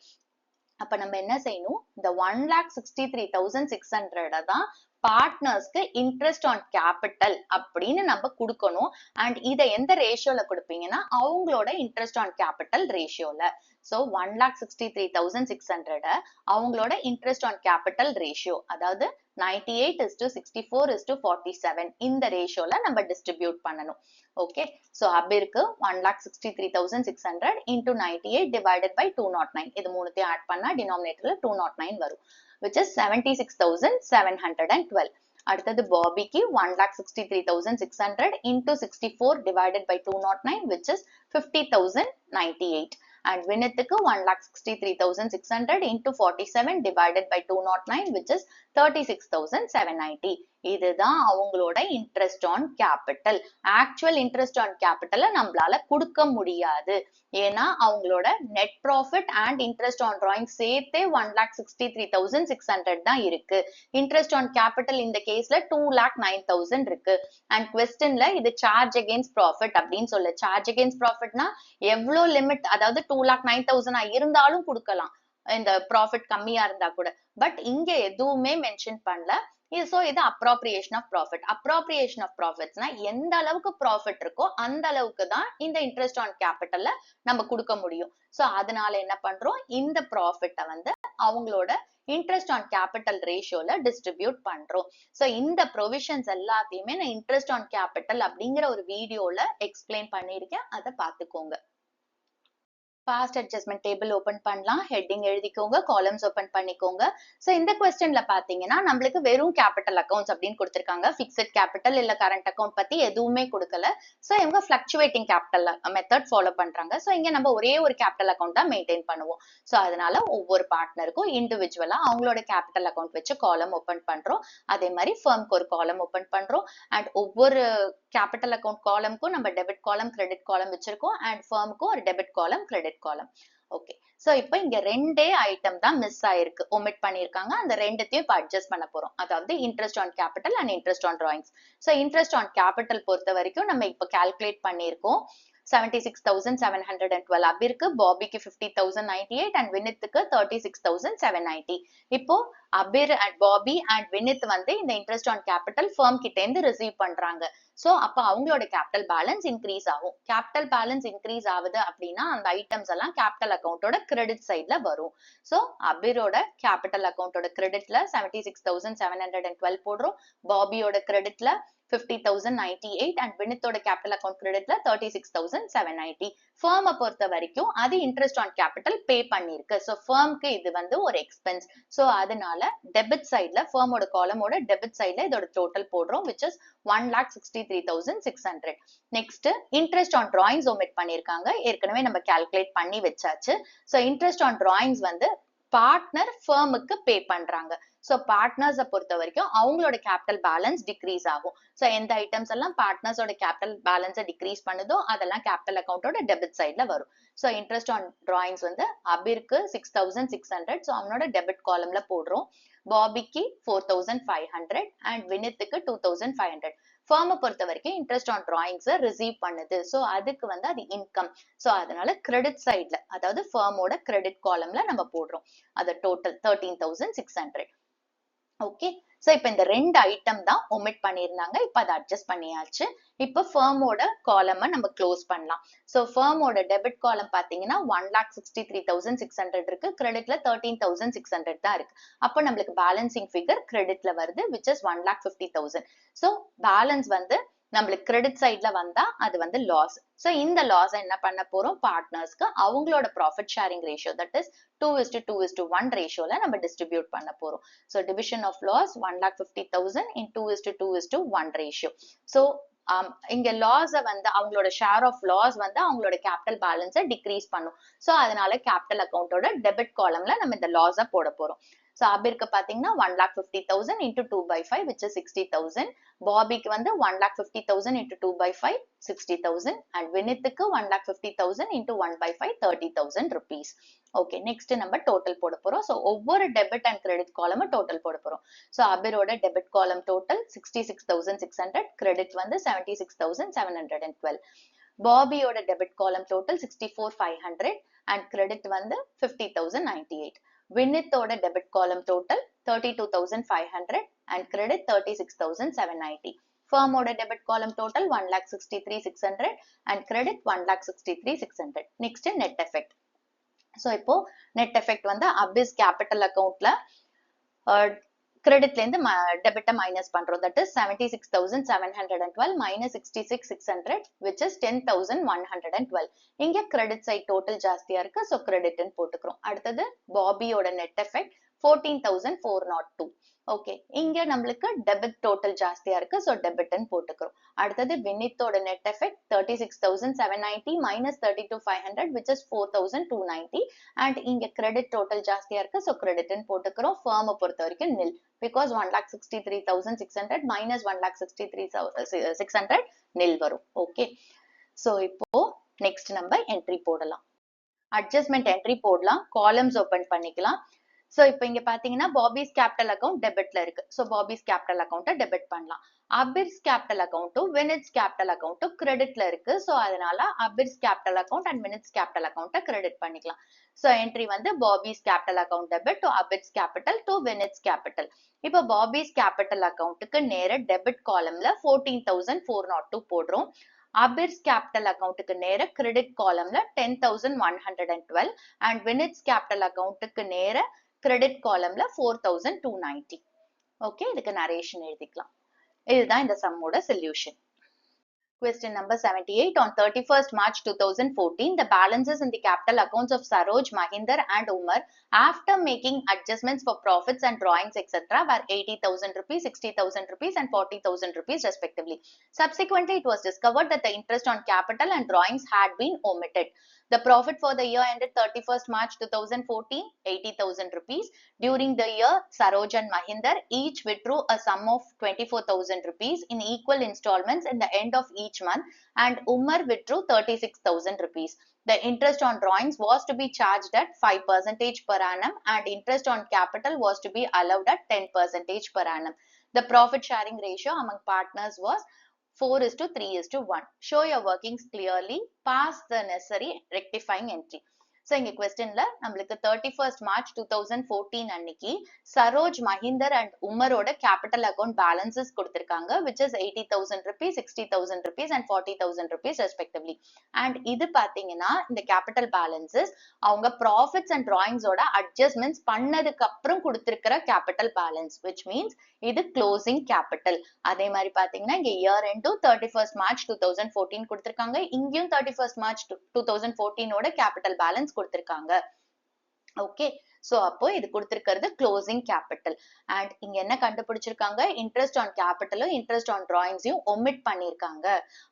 அப்ப நம்ம என்ன செய்யணும்? இந்த 1,63,600 தான் பார்ட்னர்ஸ்க்கு இன்ட்ரெஸ்ட் ஆன் கேபிட்டல் அப்படின்னு நம்ம கொடுக்கணும். அண்ட் இதை எந்த ரேஷியோல கொடுப்பீங்கன்னா அவங்களோட இன்ட்ரெஸ்ட் ஆன் கேபிட்டல் ரேஷியோல. ஸோ 1,63,600 அவங்களோட இன்ட்ரெஸ்ட் ஆன் கேபிட்டல் ரேஷியோ, அதாவது 98:64:47 இந்த ரேஷியோல நம்ம டிஸ்ட்ரிபியூட் பண்ணணும். ஓகே, ஸோ அபிற்கு 1,63,600 into 98 divided by 209 இது மூணுத்தையும் ஆட் பண்ணா டினாமினேட்டர்ல 209 வரும் which is 76,712. அடுத்தது பாபிக்கு 1,63,600 into 64 divided by 209 which is 50,098. and வினித்துக்கு 1,63,600 into 47 divided by 209 which is 36,790. இதுதான் அவங்களோட interest on capital. Actual interest on கேபிட்டலை நம்மளால கொடுக்க முடியாது. ஏன்னா அவங்களோட net profit and interest on drawing சேர்த்தே 1,63,600 தான் இருக்கு. இன்ட்ரெஸ்ட் ஆன் கேபிட்டல் இந்த கேஸ்ல 2,09,000 இருக்கு. அண்ட் கொஸ்டின்ல இது சார்ஜ் அகெயின்ஸ்ட் ப்ராஃபிட் அப்படின்னு சொல்ல. சார்ஜ் அகெயின்ஸ்ட் ப்ராஃபிட்னா எவ்வளவு லிமிட், அதாவது 2,09,000 இருந்தாலும் கொடுக்கலாம், இந்த ப்ராஃபிட் கம்மியா இருந்தா கூட. பட் இங்க எதுவுமே மென்ஷன் பண்ணல. சோ இது appropriation of profit. Appropriation of ப்ராஃபிட்ஸ்னா எந்த அளவுக்கு ப்ராஃபிட் இருக்கோ அந்த அளவுக்கு தான் இந்த இன்ட்ரெஸ்ட் ஆன் கேபிட்டல்ல நம்ம கொடுக்க முடியும். சோ அதனால என்ன பண்றோம், இந்த ப்ராஃபிட்டை வந்து அவங்களோட இன்ட்ரெஸ்ட் ஆன் கேபிட்டல் ரேஷியோல டிஸ்ட்ரிபியூட் பண்றோம். சோ இந்த ப்ரொவிஷன்ஸ் எல்லாத்தையுமே நான் இன்ட்ரெஸ்ட் ஆன் கேபிட்டல் அப்படிங்கிற ஒரு வீடியோல எக்ஸ்பிளைன் பண்ணிருக்கேன், அதை பார்த்துக்கோங்க. ஃபாஸ்ட் அட்ஜஸ்ட்மெண்ட் டேபிள் ஓபன் பண்ணலாம். ஹெட்டிங் எழுதிக்கோங்க, காலம்ஸ் ஓபன் பண்ணிக்கோங்க. சோ இந்த क्वेश्चनல பாத்தீங்கன்னா நம்மளுக்கு வெறும் கேபிட்டல் அக்கவுண்ட்ஸ் அப்படின்னு கொடுத்திருக்காங்க. ஃபிக்ஸட் கேபிட்டல் இல்ல கரண்ட் அக்கவுண்ட் பத்தி எதுவுமே கொடுக்கல. சோ இவங்க ஃபிளக்சுவேட்டிங் கேபிட்டல் மெத்தட் ஃபாலோ பண்றாங்க. சோ இங்க நம்ம ஒரே ஒரு கேபிட்டல் அக்கவுண்ட் தான் மெயின்டைன் பண்ணுவோம். சோ அதனால ஒவ்வொரு பார்ட்னருக்கும் இண்டிவிஜுவலா அவங்களோட கேபிட்டல் அக்கவுண்ட் வச்சு காலம் ஓபன் பண்றோம். அதே மாதிரி ஃபர்ம்க்கு ஒரு காலம் ஓபன் பண்றோம். அண்ட் ஒவ்வொரு கேபிட்டல் அக்கவுண்ட் காலம்க்கும் நம்ம டெபிட் காலம் கிரெடிட் காலம் வச்சிருக்கோம். அண்ட் ஃபர்ம்க்கும் ஒரு டெபிட் காலம் கிரெடிட் காலம். ஓகே, சோ இப்போ இங்க ரெண்டே ஐட்டம் தான் மிஸ் ஆயிருக்கு, ஒமிட் பண்ணிருக்காங்க. அந்த ரெண்டுத்தையும் இப்போ அட்ஜஸ்ட் பண்ண போறோம். அதாவது interest on capital and interest on drawings. So interest on capital பொறுத்த வரைக்கும் நம்ம இப்போ கால்குலேட் பண்ணிருக்கோம். 76,712 அபிருக்கு, பாபிக்கு 50,098 அண்ட் வினித்துக்கு 36,790. இப்போ அபிர் அண்ட் பாபி அண்ட் வினித் வந்து இந்த இன்ட்ரெஸ்ட் ஆன் கேபிட்டல் ஃபர்ம் கிட்ட இருந்து ரிசீவ் பண்றாங்க. சோ அப்ப அவங்களோட கேபிட்டல் பேலன்ஸ் இன்க்ரீஸ் ஆகும். கேபிட்டல் பேலன்ஸ் இன்க்ரீஸ் ஆகுது அப்படின்னா அந்த ஐட்டம்ஸ் எல்லாம் கேபிட்டல் அக்கௌண்டோட கிரெடிட் சைட்ல வரும். சோ அபிரோட கேபிட்டல் அக்கௌண்டோட கிரெடிட்ல 76,712 போடுறோம். பாபியோட கிரெடிட்ல 50,098 அண்ட் வினித்தோட கேபிட்டல் அக்கௌண்ட் கிரெடிட்ல 36,790. ஃபர்மை பொறுத்த வரைக்கும் அது இன்ட்ரெஸ்ட் ஆன் கேபிட்டல் பே பண்ணிருக்கு. சோ ஃபர்ம்க்கு இது வந்து ஒரு எக்ஸ்பென்ஸ். சோ அதனால டெபிட் சைட்ல ஃபர்மோட காலமோட டெபிட் சைட்ல இதோட டோட்டல் போடுறோம், which is 1,63,600. Next interest on drawings omit பண்ணிருக்காங்க. ஏற்கனவே நம்ம கால்குலேட் பண்ணி வச்சாச்சு. சோ இன்ட்ரெஸ்ட் ஆன் டிராயிங்ஸ் வந்து பார்ட்னர் ஃபர்முக்கு பே பண்றாங்க. சோ பார்ட்னர்ஸை பொறுத்த வரைக்கும் அவங்களோட கேபிட்டல் பேலன்ஸ் டிக்ரீஸ் ஆகும். சோ எந்த ஐட்டம்ஸ் எல்லாம் பார்ட்னர்ஸோட கேபிட்டல் பேலன்ஸை டிக்ரீஸ் பண்ணுதோ அதெல்லாம் கேபிட்டல் அக்கௌண்டோட டெபிட் சைட்ல வரும். சோ இன்ட்ரெஸ்ட் ஆன் டிராயிங்ஸ் வந்து அபிருக்கு 6,600. சோ அவனோட டெபிட் காலம்ல போடுறோம். பாபிக்கு 4,500 அண்ட் வினித்துக்கு 2,500. ஃபர்மை பொறுத்த வரைக்கும் இன்ட்ரெஸ்ட் ஆன் டிராயிங்ஸை ரிசீவ் பண்ணுது. சோ அதுக்கு வந்து அது இன்கம். சோ அதனால கிரெடிட் சைட்ல, அதாவது ஃபர்மோட கிரெடிட் காலம்ல நம்ம போடுறோம். அது டோட்டல் 13,600. ஓகே, சோ இப்போ இந்த ரெண்டு ஐட்டம் தான் ஒமிட் பண்ணிருந்தாங்க. இப்போ அதை அட்ஜஸ்ட் பண்ணியாச்சு. இப்போ ஃபர்மோட காலமை நம்ம க்ளோஸ் பண்ணலாம். சோ ஃபர்மோட டெபிட் காலம் பாத்தீங்கன்னா 1,63,600 இருக்கு. கிரெடிட்ல 13,600 தான் இருக்கு. அப்போ நம்மளுக்கு பேலன்சிங் ஃபிகர் கிரெடிட்ல வருது, which is 1,50,000. சோ பேலன்ஸ் வந்து நம்மளுக்கு கிரெடிட் சைட்ல வந்தா அது வந்து லாஸ். சோ இந்த லாஸ் என்ன பண்ண போறோம், பார்ட்னர்ஸ்க்கு அவங்களோட profit sharing ratio, that is 2:2:1 ரேஷியோல நம்ம டிஸ்ட்ரிபியூட் பண்ண போறோம். So division of loss 1,50,000 in 2:2:1 ratio. So இங்க லாஸ் வந்து அவங்களோட ஷேர் ஆஃப் லாஸ் வந்து அவங்களோட கேபிட்டல் பேலன்ஸை டிக்ரீஸ் பண்ணும். சோ அதனால கேபிட்டல் அக்கௌண்டோட டெபிட் காலம்ல நம்ம இந்த லாஸை போட போறோம். சோ அபிருக்கு பாத்தீங்கன்னா 1,50,000 into 2/5, which is 60,000. பாபிக்கு வந்து 1,50,000 into 2/5, 60,000. அண்ட் வினித்துக்கு 1,50,000 into 1/5, 30,000 rupees. ஓகே, நெக்ஸ்ட் நம்ம டோட்டல் போட போறோம். சோ ஒவ்வொரு debit and credit column total போட போறோம். சோ அபிரோட டெபிட் காலம் டோட்டல் 66,600, கிரெடிட் வந்து 76,712. பாபியோட debit column total 64,500 and credit வந்து 50,098. வினித்தோட debit column total 32,500 and credit 36,790. ஃபர்மோட debit column total 1,63,600 and credit 1,63,600. Next net effect. So இப்போ நெட் எஃபெக்ட் வந்து அபிஸ் கேபிட்டல் அக்கவுண்ட்ல கிரெடிட்ல இருந்து டெபிட்ட மைனஸ் பண்றோம். That is 76,712 minus 66,600, which is 10,112. இங்க கிரெடிட் சைட் டோட்டல் ஜாஸ்தியா இருக்கு. சோ கிரெடிட்னு போட்டுக்கிறோம். அடுத்தது பாபியோட நெட் எஃபெக்ட் 14,402. ஓகே, இங்க நம்மளுக்கு டெபிட் டோட்டல் ஜாஸ்தியா இருக்கு, ஸோ டெபிட்னு போட்டுக்கிறோம். அடுத்தது வினித்தோட net effect 36,790 minus 32,500 which is 4,290 and இங்க கிரெடிட் டோட்டல் ஜாஸ்தியா இருக்கு, ஸோ கிரெடிட்னு போட்டுக்கிறோம். ஃபர்மை பொறுத்த வரைக்கும் nil because 1,63,600 minus 1,63,600 nil வரும். ஓகே, ஸோ இப்போ நெக்ஸ்ட் நம்ம என்ட்ரி போடலாம். அட்ஜஸ்ட்மெண்ட் என்ட்ரி போடலாம், காலம்ஸ் ஓபன் பண்ணிக்கலாம். சோ இப்போ இங்க பாத்தீங்கன்னா பாபிஸ் கேபிட்டல் அக்கௌண்ட் டெபிட்ல இருக்கு, சோ பாபிஸ் கேபிட்டல் அக்கௌண்ட்டை டெபிட் பண்ணலாம். அபிர்ஸ் கேபிட்டல் அக்கௌண்ட்டும் வினிட்ஸ் கேபிட்டல் அக்கௌண்ட்டும் கிரெடிட்ல இருக்கு, சோ அதனால Abir's capital account and Vinit's capital அக்கௌண்ட்டை கிரெடிட் பண்ணிக்கலாம். சோ என்ட்ரி வந்து Babi's capital account debit to Abir's capital to Vinit's capital. இப்போ பாபிஸ் கேபிட்டல் அக்கௌண்ட்டுக்கு நேர டெபிட் காலம்ல 14,402 போடுறோம். அபிர்ஸ் கேபிட்டல் அக்கௌண்ட்டுக்கு நேர கிரெடிட் காலம்ல 10,112 அண்ட் வினிட்ஸ் கேபிட்டல் அக்கௌண்ட்டுக்கு நேர கிரெடிட் காலம்ல 4,290. ஓகே, இதுக்கு நரேஷன் எழுதிக்கலாம். இதுதான் இந்த சம்மோட solution. Question number 78. On 31st March 2014, the balances in the capital accounts of Saroj, Mahinder and Umar after making adjustments for profits and drawings etc. were 80,000 rupees, 60,000 rupees and 40,000 rupees respectively. Subsequently, it was discovered that the interest on capital and drawings had been omitted. The profit for the year ended 31st March 2014, 80,000 rupees. During the year, Saroj and Mahinder each withdrew a sum of 24,000 rupees in equal installments in the end of each month and Umar withdrew 36,000 rupees. The interest on drawings was to be charged at 5% per annum and interest on capital was to be allowed at 10% per annum. The profit sharing ratio among partners was 4:3:1. Show your workings clearly. Pass the necessary rectifying entry. So இங்க questionல நம்மளுக்கு 31st March 2014 அன்னைக்கு Saroj, Mahinder and உமரோட capital account balances கொடுத்திருக்காங்க which is 80,000 rupees, 60,000 rupees and 40,000 rupees respectively. And இது பாத்தீங்கன்னா இந்த capital balances அவங்க profits and டிராயிங்ஸோட adjustments பண்ணதுக்கு அப்புறம் கொடுத்திருக்கிற கேபிட்டல் பேலன்ஸ் which means இது க்ளோசிங் கேபிட்டல். அதே மாதிரி பாத்தீங்கன்னா இங்க இயர் எண்ட் 31st March 2014 கொடுத்திருக்காங்க, இங்கேயும் 31st March 2014 ஓட கேபிட்டல் பேலன்ஸ் கொடுத்திருக்காங்க. ஓகே, சோ அப்போ இது கொடுத்திருக்கிறது க்ளோசிங் கேபிட்டல். அண்ட் இங்க என்ன கண்டுபிடிச்சிருக்காங்க, இன்ட்ரெஸ்ட் ஆன் கேபிட்டலும் இன்ட்ரெஸ்ட் ஆன் டிராயிங்ஸையும் ஒமிட் பண்ணிருக்காங்க.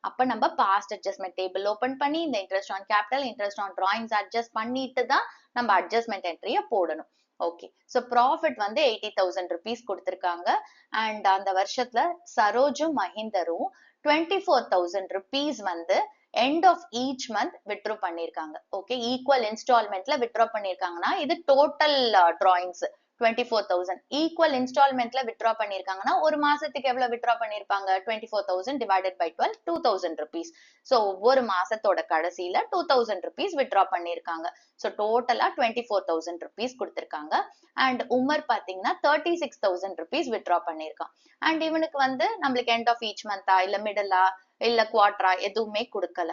அப்ப நம்ம பாஸ்ட் அட்ஜஸ்ட்மெண்ட் டேபிள் ஓபன் பண்ணி இந்த interest on capital, interest on drawings adjust பண்ணிட்டு தான் நம்ம அட்ஜஸ்ட்மெண்ட் என்ட்ரியை போடணும். ஓகே, சோ ப்ராஃபிட் வந்து 80,000 rupees கொடுத்திருக்காங்க அண்ட் அந்த வருஷத்துல சரோஜும் மஹிந்தரும் 24,000 rupees வந்து end of each month withdraw பண்ணிருக்காங்க. ஓகே, ஈக்குவல் இன்ஸ்டால்மெண்ட்ல withdraw பண்ணிருக்காங்கன்னா இது டோட்டல் டிராயிங்ஸ் 24,000. ஈக்குவல் இன்ஸ்டால்மெண்ட்ல withdraw பண்ணிருக்காங்கன்னா ஒரு மாசத்துக்கு எவ்வளவு withdraw பண்ணிருப்பாங்க, 24,000 divided by 12, 2,000 rupees. சோ ஒவ்வொரு மாசத்தோட கடைசியில 2,000 rupees withdraw பண்ணிருக்காங்க. சோ டோட்டலா 24,000 rupees கொடுத்திருக்காங்க. அண்ட் உமர் பாத்தீங்கன்னா 36,000 rupees withdraw பண்ணிருக்கான். அண்ட் இவனுக்கு வந்து நம்மளுக்கு end of each month இல்ல மிடிலா இல்ல குவார்டரா எதுவுமே கொடுக்கல.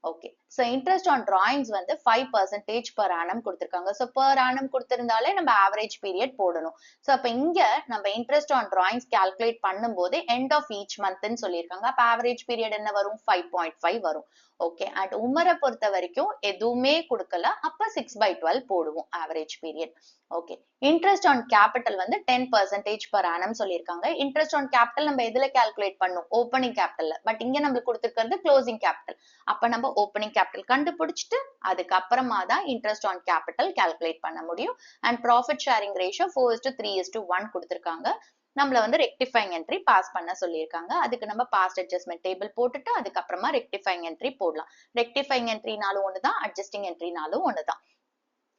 Okay, so interest on drawings வந்து 5% per annum கொடுத்திருக்காங்க. சோ per annum கொடுத்திருந்தாலே நம்ம ஆவரேஜ் பீரியட் போடணும். சோ அப்ப இங்க நம்ம இன்ட்ரெஸ்ட் ஆன் டிராயிங்ஸ் கால்குலேட் பண்ணும்போது எண்ட் ஆஃப் ஈச் மந்த்னு சொல்லியிருக்காங்க. அப்ப ஆவரேஜ் பீரியட் என்ன வரும், 5.5 வரும். ஓகே, அண்ட் உமரை பொறுத்த வரைக்கும் எதுவுமே கொடுக்கல, அப்ப 6/12 போடுவோம் average period. Okay, interest on capital வந்து 10% per annum சொல்லியிருக்காங்க. இன்ட்ரெஸ்ட் ஆன் கேபிட்டல் நம்ம எதுல கால்குலேட் பண்ணும், ஓப்பனிங் கேபிட்டல்ல. பட் இங்க நம்மளுக்கு கொடுத்திருக்கிறது க்ளோசிங் கேபிட்டல். அப்ப நம்ம ஓப்பனிங் கேபிட்டல் கண்டுபிடிச்சிட்டு அதுக்கப்புறமா தான் இன்ட்ரெஸ்ட் ஆன் கேபிட்டல் கால்குலேட் பண்ண முடியும். அண்ட் ப்ராஃபிட் ஷேரிங் ரேஷியோ 4:3:1 கொடுத்திருக்காங்க. நம்மள வந்து ரெக்டிஃபைங் என்ட்ரி பாஸ் பண்ண சொல்லியிருக்காங்க. அதுக்கு நம்ம பாஸ்ட் அட்ஜஸ்ட்மெண்ட் டேபிள் போட்டுட்டு அதுக்கப்புறமா ரெக்டிஃபைங் என்ட்ரி போடலாம். ரெக்டிஃபைங் என்ட்ரினாலும் ஒண்ணுதான், அட்ஜஸ்டிங் என்ட்ரினாலும் ஒண்ணுதான்.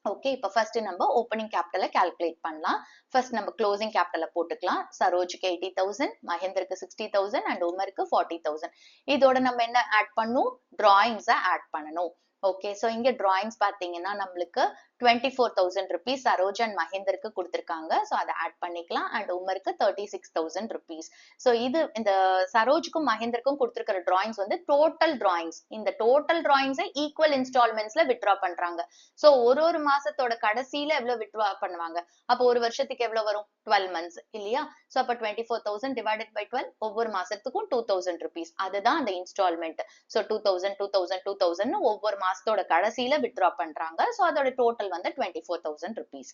ஓகே, இப்ப ஃபர்ஸ்ட் நம்ம ஓப்பனிங் கேபிட்டலை கால்குலேட் பண்ணலாம். ஃபர்ஸ்ட் நம்ம க்ளோசிங் கேபிட்டலை போட்டுக்கலாம். சரோஜுக்கு 80,000, மஹேந்தருக்கு 60,000 அண்ட் உமருக்கு 40,000. இதோட நம்ம என்ன ஆட் பண்ணும், டிராயிங்ஸை ஆட் பண்ணணும். ஓகே, சோ இங்க டிராயிங்ஸ் பாத்தீங்கன்னா நம்மளுக்கு 24,000 rupees சரோஜ் அண்ட் மஹேந்தருக்கு கொடுத்திருக்காங்க. சோ அதை ஆட் பண்ணிக்கலாம். And உமருக்கு 36,000 rupees. சோ இது இந்த சரோஜுக்கும் மஹேந்தருக்கும் கொடுத்திருக்கிற டிராயிங்ஸ் வந்து டோட்டல் டிராயிங்ஸ். இந்த டோட்டல் டிராயிங்ஸை ஈக்குவல் இன்ஸ்டால்மெண்ட்ஸ்ல வித்ட்ரா பண்றாங்க. சோ ஒரு மாசத்தோட கடைசியில எவ்வளவு வித்ட்ரா பண்ணுவாங்க, அப்போ ஒரு வருஷத்துக்கு எவ்வளவு வரும், 12 months இல்லையா? சோ அப்ப 24,000 divided by 12, ஒவ்வொரு மாசத்துக்கும் 2,000 rupees. அதுதான் அந்த இன்ஸ்டால்மெண்ட். சோ 2,000 2,000 2,000 ஒவ்வொரு மாசத்தோட கடைசியில வித்ட்ரா பண்றாங்க. சோ அதோட டோட்டல் வந்து 24,000 rupees.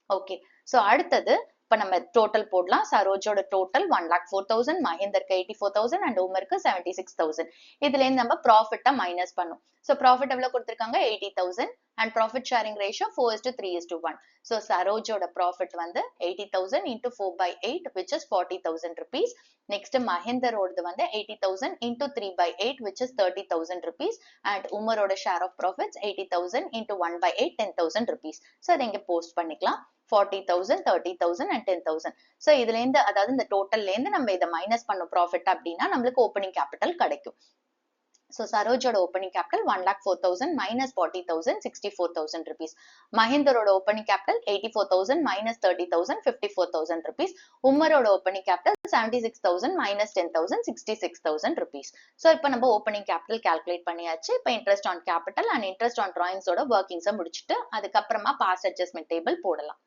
ஓகே, சோ அடுத்தது இப்ப நம்ம டோட்டல் போடலாம். சரோஜோட டோட்டல் 1,04,000, மஹிந்தருக்கு 84,000 அண்ட் உமருக்கு 76,000. இதுல இருந்து நம்ம ப்ராஃபிட்ட மைனஸ் பண்ணும். சோ ப்ராஃபிட் எவ்வளவு கொடுத்திருக்காங்க? 80,000 and profit sharing ratio 4:3:1. So Sarojோட profit வந்து 80,000 into 4 by 8 which is 40,000 rupees. Next Mahinderoடது வந்து 80,000 into 3 by 8 which is 30,000 rupees. And Umaரோட share of profits 80,000 into 1 by 8 10,000 rupees. So அதை இங்க post பண்ணிக்கலாம். 40,000, 30,000 and 10,000. So இதுல இருந்து அதாவது இந்த டோட்டல்ல இருந்து நம்ம இதை மைனஸ் பண்ணோம் ப்ராஃபிட் அப்படின்னா நம்மளுக்கு ஓப்பனிங் கேபிட்டல் கிடைக்கும். So Sarojோட opening capital 1,04,000 minus 40,000 64,000 rupees. Mahinderoட opening capital 84,000 minus 30,000 54,000 rupees. Umaரோட opening capital 76,000 minus 10,000 66,000 rupees. So இப்போ நம்ம opening capital calculate பண்ணியாச்சு. இப்போ interest on capital and interest on drawings ஓட workings முடிச்சிட்டு அதுக்கப்புறமா past adjustment table போடலாம்.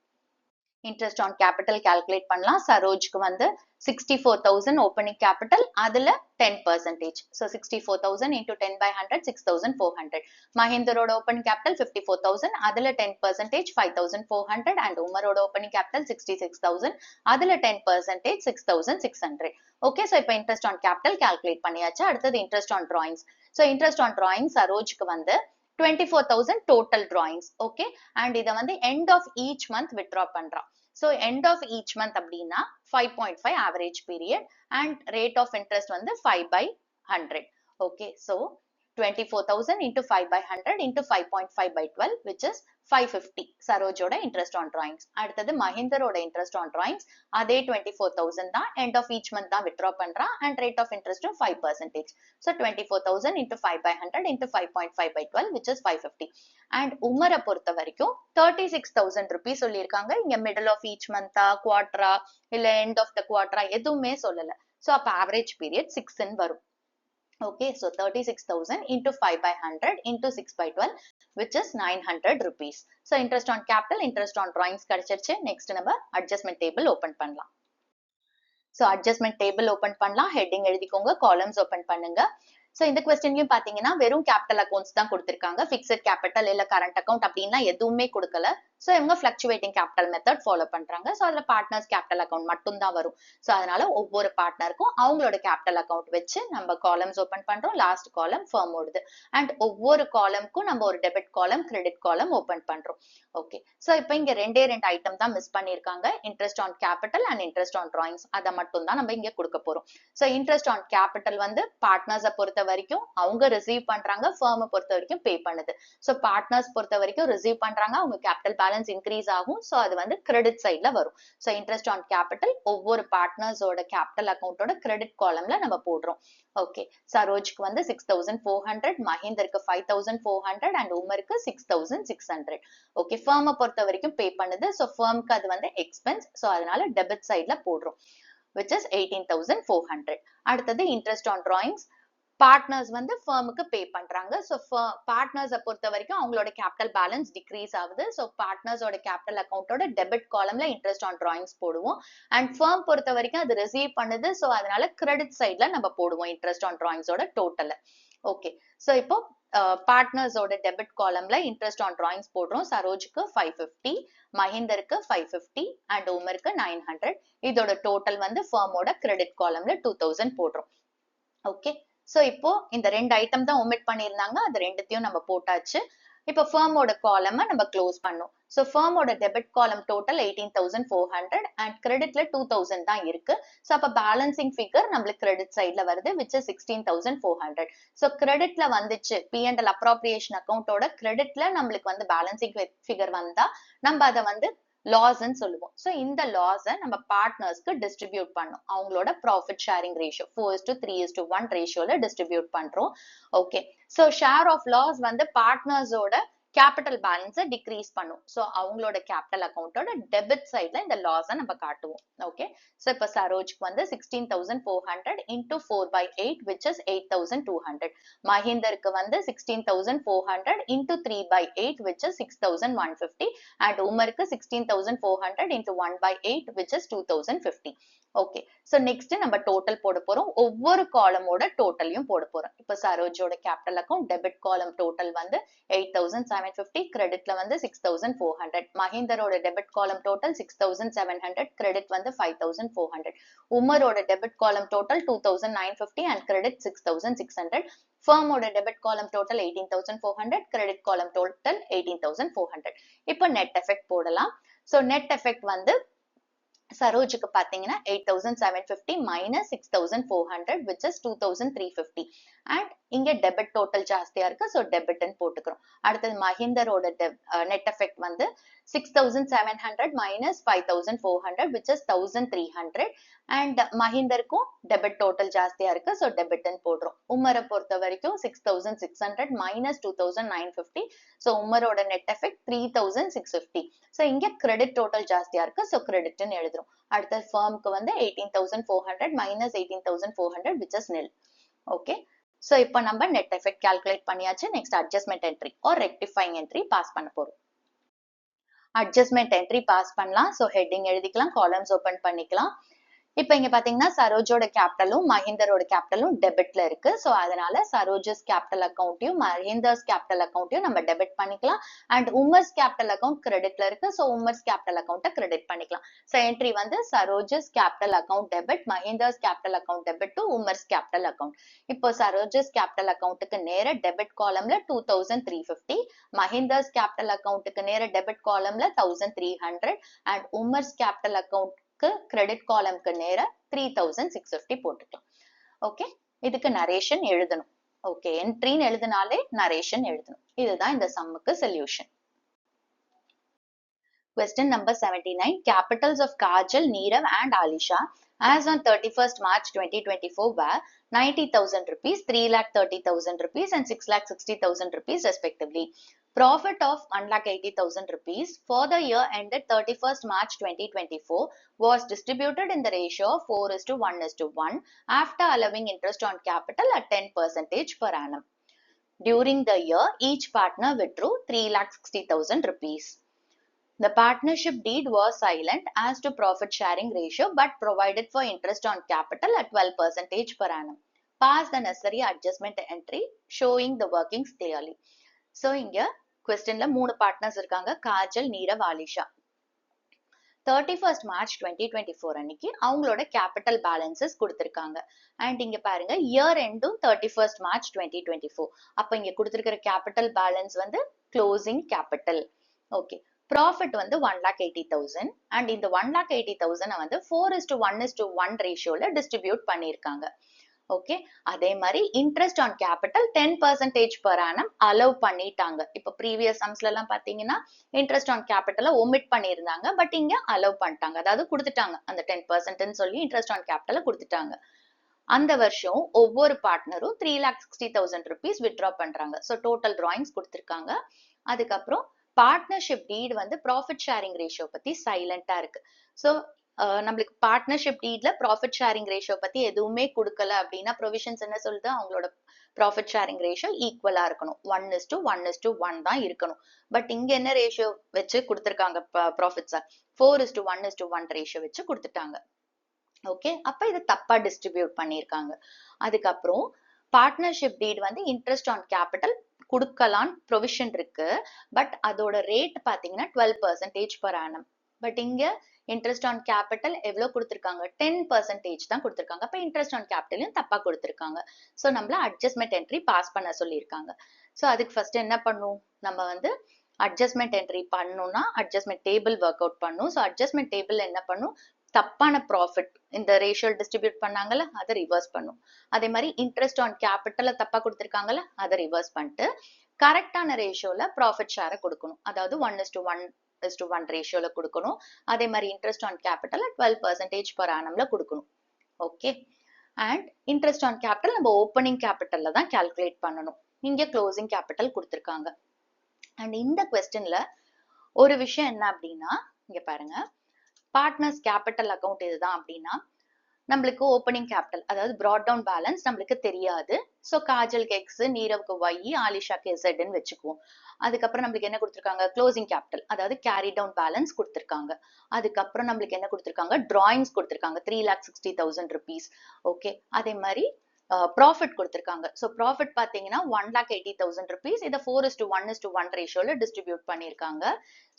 Interest on capital calculate பண்ணலாம். சரோஜ்க்கு வந்து 64,000 opening capital, அதுல 10%. So 64,000 into 10 by 100, 6,400. Mahinderoட opening capital 54,000, அதுல 10%, 5,400 and Umaரோட opening capital 66,000, அதுல 10%, 6,600. Okay, so இப்போ interest on capital calculate பண்ணியாச்சு. அடுத்தது interest on drawings. So interest on drawings சரோஜ்க்கு வந்து 24,000 total drawings. Okay, and இத வந்து end of each month withdraw பண்றா. So end of each month அப்படின்னா 5.5 average period and rate of interest வந்து 5 by 100. Okay, so 24,000 into 5 by 100 into 5.5 by 12 which is 550. சரோஜோட interest on drawings. அடுத்தது மஹிந்தரோட interest on drawings அதே 24,000 தான் end of each month தான் withdraw பண்றா and rate of interest 5%. So 24,000 into 5 by 100 into 5.5 by 12 which is 550. And உமரை பொறுத்த வரைக்கும் 36,000 rupees சொல்லியிருக்காங்க. இங்க middle of each month quarter இல்ல end of the quarter எதுவுமே சொல்லல. So அப்ப average period 6 ன்னு வரும். Okay, so 36,000 into 5 by 100 into 6 by 12 which is 900 rupees. So interest on capital, interest on drawings கிடைச்சிருச்சு. Next நம்ம adjustment table open பண்ணலாம். So adjustment table open பண்ணலாம். Heading எழுதிக்கோங்க, columns open பண்ணுங்க. So இந்த questionலயும் பாத்தீங்கன்னா வெறும் capital accounts தான் கொடுத்திருக்காங்க. Fixed capital இல்ல current account அப்படின்னா எதுவுமே கொடுக்கல. So இவங்க fluctuating capital method follow பண்றாங்க. So அதுல partners capital account மட்டும் தான் வரும். So அதனால ஒவ்வொரு பார்ட்னருக்கும் அவங்களோட capital account வச்சு நம்ம columns open பண்றோம். Last column firm ஓடுது. And ஒவ்வொரு columnக்கும் நம்ம ஒரு debit column, credit column open பண்றோம். Okay. So இப்போ இங்க ரெண்டு item தான் மிஸ் பண்ணிருக்காங்க. Interest on capital and interest on drawings. அத மட்டும் தான் நம்ம இங்க கொடுக்க போறோம். So interest on capital வந்து partners பொறுத்த வரைக்கும் அவங்க ரிசீவ் பண்றாங்க, firm பொறுத்த வரைக்கும் பே பண்ணுது. சோ பார்ட்னர்ஸ் பொறுத்த வரைக்கும் ரிசீவ் பண்றாங்க, அவங்க கேபிட்டல் பேலன்ஸ் இன்க்ரீஸ் ஆகும். சோ அது வந்து கிரெடிட் சைடுல வரும். சோ இன்ட்ரெஸ்ட் ஆன் கேபிட்டல் ஒவ்வொரு பார்ட்னர்ஸோட கேபிட்டல் அக்கவுண்டோட கிரெடிட் காலம்ல நம்ம போடுறோம். ஓகே, சரோஜ்க்கு வந்து 6,400, மஹிந்தருக்கு 5,400 அண்ட் உமருக்கு 6,600. ஓகே, ஃபர்மை பொறுத்த வரைக்கும் பே பண்ணுது. சோ ஃபர்ம்க்கு அது வந்து எக்ஸ்பென்ஸ். சோ அதனால டெபிட் சைடுல போடுறோம், which is 18,400. அடுத்தது இன்ட்ரெஸ்ட் ஆன் drawings. பார்ட்னர்ஸ் வந்து ஃபர்முக்கு பே பண்றாங்க. ஸோ பார்ட்னர்ஸை பொறுத்த வரைக்கும் அவங்களோட கேபிட்டல் பேலன்ஸ் டிக்ரீஸ் ஆகுது. ஸோ பார்ட்னர்ஸோட கேபிட்டல் அக்கௌண்டோட டெபிட் காலம்ல இன்ட்ரெஸ்ட் ஆன் drawings போடுவோம். அண்ட் ஃபர்ம் பொறுத்த வரைக்கும் அது ரிசீவ் பண்ணுது. ஸோ அதனால கிரெடிட் சைட்ல நம்ம போடுவோம் இன்ட்ரெஸ்ட் ஆன் drawingஸோட டோட்டல். ஓகே, ஸோ இப்போ பார்ட்னர்ஸோட டெபிட் காலம்ல இன்ட்ரெஸ்ட் ஆன் drawings போடுறோம். சரோஜுக்கு 550, மஹிந்தருக்கு 550 அண்ட் உமருக்கு 900. இதோட டோட்டல் வந்து ஃபர்மோட கிரெடிட் காலம்ல 2,000 போடுறோம். ஓகே, சோ இப்போ இந்த ரெண்டு ஐட்டம் தான் ஒமிட் பண்ணிருந்தாங்க, அது ரெண்டுத்தையும் நம்ம போட்டாச்சு. இப்போ ஃபர்மோட காலமை நம்ம க்ளோஸ் பண்ணோம். So ஃபர்மோட debit column total 18,400 and கிரெடிட்ல 2,000 தான் இருக்கு. ஸோ அப்போ பேலன்சிங் ஃபிகர் நம்மளுக்கு கிரெடிட் சைட்ல வருது, விச் இஸ் 16,400. ஸோ கிரெடிட்ல வந்துச்சு, P&L அப்ராப்ரியேஷன் அக்கௌண்டோட கிரெடிட்ல நம்மளுக்கு வந்து பேலன்சிங் ஃபிகர் வந்தா நம்ம அதை வந்து லாஸ்ன்னு சொல்லுவோம். சோ இந்த லாஸை நம்ம பார்ட்னர்ஸ்க்கு டிஸ்ட்ரிபியூட் பண்ணோம். அவங்களோட ப்ராஃபிட் ஷேரிங் ரேஷியோ 4:3:1 ரேஷியோல டிஸ்ட்ரிபியூட் பண்றோம். Okay, so share of loss வந்து பார்ட்னர்ஸோட கேபிட்டல் பேலன்ஸை டிக்ரீஸ் பண்ணும். ஸோ அவங்களோட கேபிட்டல் அக்கௌண்டோட டெபிட் சைட்ல இந்த லாஸை நம்ம காட்டுவோம். ஓகே, ஸோ இப்போ சரோஜ்க்கு வந்து 16,400 into 4 by 8 which is 8,200. மஹிந்தருக்கு வந்து 16,400 into 3 by 8 which is 6,150 and உமருக்கு 16,400 into 1 by 8 which is 2,050. Okay, so next நம்ம டோட்டல் போட போறோம். ஒவ்வொரு காலமோட டோட்டலையும் போட போறோம். இப்போ சரோஜோட capital account debit column total வந்து 8,750 6,750, creditல வந்து 6,400. மஹிந்தரோட டெபிட் காலம் டோட்டல் 6,700, கிரெடிட் வந்து 5,400. உமரோட debit column total 2,950 and credit 6,600. ஃபர்மோட debit column total 18,400, credit column total 18,400. இப்போ நெட் எஃபெக்ட் போடலாம். ஸோ நெட் எஃபெக்ட் வந்து சரோஜுக்கு பாத்தீங்கன்னா 8,750 minus 6,400 which is 2,350 and இங்க டெபிட் டோட்டல் ஜாஸ்தியா இருக்கு ஸோ டெபிட்னு போட்டுக்கிறோம். அடுத்தது மஹிந்தரோட நெட் எஃபெக்ட் வந்து 6,700 minus 5,400 which is 1,300 and மஹிந்தருக்கும் டெபிட் டோட்டல் ஜாஸ்தியா இருக்கு ஸோ டெபிட்னு போடுறோம். உமரை பொறுத்த வரைக்கும் 6,600 minus 2,950 ஸோ உமரோட நெட் எஃபெக்ட் 3,650. ஸோ இங்க கிரெடிட் டோட்டல் ஜாஸ்தியா இருக்கு ஸோ கிரெடிட்னு எழுதுறோம். அடுத்த ஃபர்முக்கு வந்து 18,400 minus 18,400 which is nil. Okay, so இப்போ நம்ம நெட் எஃபெக்ட் கால்குலேட் பண்ணியாச்சு. Next adjustment entry or rectifying entry pass பண்ண போறோம். அட்ஜஸ்ட்மெண்ட் என்ட்ரி பாஸ் பண்ணலாம். ஸோ ஹெட்டிங் எழுதிக்கலாம், காலம்ஸ் ஓபன் பண்ணிக்கலாம். இப்போ இங்க பாத்தீங்கன்னா சரோஜோட கேபிட்டலும் மஹிந்தரோட கேபிட்டலும் டெபிட்ல இருக்கு. ஸோ அதனால சரோஜஸ் கேபிட்டல் அக்கௌண்ட்டையும் மஹிந்தர்ஸ் கேபிட்டல் அக்கௌண்ட்டையும் நம்ம டெபிட் பண்ணிக்கலாம். அண்ட் உமர்ஸ் கேபிட்டல் அக்கௌண்ட் கிரெடிட்ல இருக்கு. ஸோ உமர்ஸ் கேபிட்டல் அக்கௌண்ட்டை கிரெடிட் பண்ணிக்கலாம். ஸோ என்ட்ரி வந்து Saroj's capital account debit, Mahinder's capital account debit to Umar's capital account. இப்போ சரோஜஸ் கேபிட்டல் அக்கௌண்ட்டுக்கு நேர டெபிட் காலம்ல 2,350, மஹிந்தர்ஸ் கேபிட்டல் அக்கௌண்ட்டுக்கு நேர டெபிட் காலம்ல 1,300 and Umar's capital account credit காலம்க்கு நேர 3,650 போட்டுக்கலாம். ஓகே, இதுக்கு நரேஷன் எழுதணும். ஓகே, என்ட்ரின்னு எழுதினாலே நரேஷன் எழுதணும். இதுதான் இந்த சம்முக்கு solution. Question number 79. Capitals of Kajal, Neerav and Alisha as on 31st March 2024 were 90,000 rupees, 3,30,000 rupees and 6,60,000 rupees respectively. Profit of 1,80,000 rupees for the year ended 31st March 2024 was distributed in the ratio of 4:1:1 after allowing interest on capital at 10% per annum. During the year, each partner withdrew 3,60,000 rupees. The partnership deed was silent as to profit sharing ratio but provided for interest on capital at 12% per annum. Pass the necessary adjustment entry showing the workings clearly. So இங்க questionல 3 partners இருக்காங்க, Kajal, Nirav, Alisha. 31st March 2024 அன்னைக்கு அவங்களோட capital balances கொடுத்திருக்காங்க. And இங்க பாருங்க year எண்டும் 31st March 2024. அப்ப இங்க கொடுத்திருக்கிற கேபிட்டல் பேலன்ஸ் வந்து க்ளோசிங் கேபிட்டல். ஓகே, ப்ராஃபிட் வந்து 1,80,000 அண்ட் இந்த 1,80,000 வந்து 4:1:1 ரேஷியோல டிஸ்ட்ரிபியூட் பண்ணியிருக்காங்க. ஓகே, அதே மாதிரி interest on capital 10% per annum allow பண்ணிட்டாங்க. இப்போ ப்ரீவியஸ் சம்ஸ்ல எல்லாம் பாத்தீங்கன்னா இன்ட்ரெஸ்ட் ஆன் கேபிட்டலை ஒமிட் பண்ணியிருந்தாங்க, பட் இங்க அலோவ் பண்ணிட்டாங்க, அதாவது கொடுத்துட்டாங்க. அந்த 10% சொல்லி இன்ட்ரெஸ்ட் ஆன் கேபிட்டலை கொடுத்துட்டாங்க. அந்த வருஷம் ஒவ்வொரு பார்ட்னரும் 3,60,000 rupees வித்ட்ரா பண்றாங்க. ஸோ டோட்டல் டிராயிங்ஸ் கொடுத்துருக்காங்க. அதுக்கப்புறம் பார்ட்னர்ஷிப் டீட் வந்து ப்ராஃபிட் ஷேரிங் ரேஷியோ பத்தி சைலண்டா இருக்கு. ஸோ நம்மளுக்கு பார்ட்னர்ஷிப் டீட்ல ப்ராஃபிட் ஷேரிங் ரேஷியோ பத்தி எதுவுமே கொடுக்கல அப்படின்னா ப்ரொவிஷன்ஸ் என்ன சொல்லுது, அவங்களோட ப்ராஃபிட் ஷேரிங் ரேஷியோ ஈக்குவலா இருக்கணும், 1:1:1 தான் இருக்கணும். பட் இங்க என்ன ரேஷியோ வச்சு கொடுத்துருக்காங்க ப்ராஃபிட்ஸை, 4:1:1 ரேஷியோ வச்சு கொடுத்துட்டாங்க. ஓகே, அப்ப இது தப்பா டிஸ்ட்ரிபியூட் பண்ணியிருக்காங்க. அதுக்கப்புறம் பார்ட்னர்ஷிப் டீட் வந்து இன்ட்ரெஸ்ட் ஆன் கேபிட்டல் கொடுக்கலாம் ப்ரொவிஷன் இருக்கு, பட் அதோட ரேட் பாத்தீங்கன்னா 12% per annum. பட் இங்க இன்ட்ரெஸ்ட் ஆன் கேபிட்டல் எவ்வளவு கொடுத்திருக்காங்க, 10% தான் கொடுத்திருக்காங்க. அப்ப இன்ட்ரெஸ்ட் ஆன் கேபிட்டலையும் தப்பா கொடுத்திருக்காங்க. ஸோ நம்மள அட்ஜஸ்ட்மெண்ட் என்ட்ரி பாஸ் பண்ண சொல்லியிருக்காங்க. ஸோ அதுக்கு ஃபர்ஸ்ட் என்ன பண்ணும், நம்ம வந்து அட்ஜஸ்ட்மெண்ட் என்ட்ரி பண்ணணும்னா அட்ஜஸ்ட்மெண்ட் டேபிள் ஒர்க் அவுட் பண்ணும். ஸோ அட்ஜஸ்ட்மெண்ட் டேபிள் என்ன பண்ணும், தப்பான ப்ராஃபிட் இந்த ரேஷியோ டிஸ்ட்ரிபியூட் பண்ணாங்கல்ல அதை ரிவர்ஸ் பண்ணும். அதே மாதிரி இன்ட்ரெஸ்ட் ஆன் கேபிட்டலை தப்பா கொடுத்திருக்காங்கல்ல அதை ரிவர்ஸ் பண்ணிட்டு கரெக்டான ரேஷியோல ப்ராஃபிட் ஷேரை கொடுக்கணும், அதாவது 1:1:1 ரேஷியோல கொடுக்கணும். அதே மாதிரி இன்ட்ரெஸ்ட் ஆன் கேபிட்டல் 12% per annumல கொடுக்கணும். Okay, and interest on capital நம்ம ஓப்பனிங் கேபிட்டல்ல தான் கால்குலேட் பண்ணணும். இங்க க்ளோசிங் கேபிட்டல் கொடுத்திருக்காங்க. அண்ட் இந்த கொஸ்டின்ல ஒரு விஷயம் என்ன அப்படின்னா, இங்க பாருங்க, பார்ட்னர்ஸ் கேபிட்டல் அக்கௌண்ட் இதுதான் அப்படின்னா நம்மளுக்கு ஓப்பனிங் கேபிட்டல் அதாவது ப்ராட் டவுன் பேலன்ஸ் நம்மளுக்கு தெரியாது. ஸோ காஜலுக்கு எக்ஸ், நீரவுக்கு ஒய், ஆலிஷாக்கு இசட்னு வச்சுக்குவோம். அதுக்கப்புறம் நம்மளுக்கு என்ன கொடுத்துருக்காங்க, க்ளோசிங் கேபிட்டல் அதாவது கேரி டவுன் பேலன்ஸ் கொடுத்துருக்காங்க. அதுக்கப்புறம் நம்மளுக்கு என்ன கொடுத்துருக்காங்க, டிராயிங்ஸ் கொடுத்துருக்காங்க 3,60,000 rupees. ஓகே, அதே மாதிரி ப்ராஃபிட் கொடுத்திருக்காங்க. ஸோ ப்ராஃபிட் பார்த்தீங்கன்னா 1,80,000 rupees. இதை 4:1:1 ரேஷியோல டிஸ்ட்ரிபியூட் பண்ணியிருக்காங்க.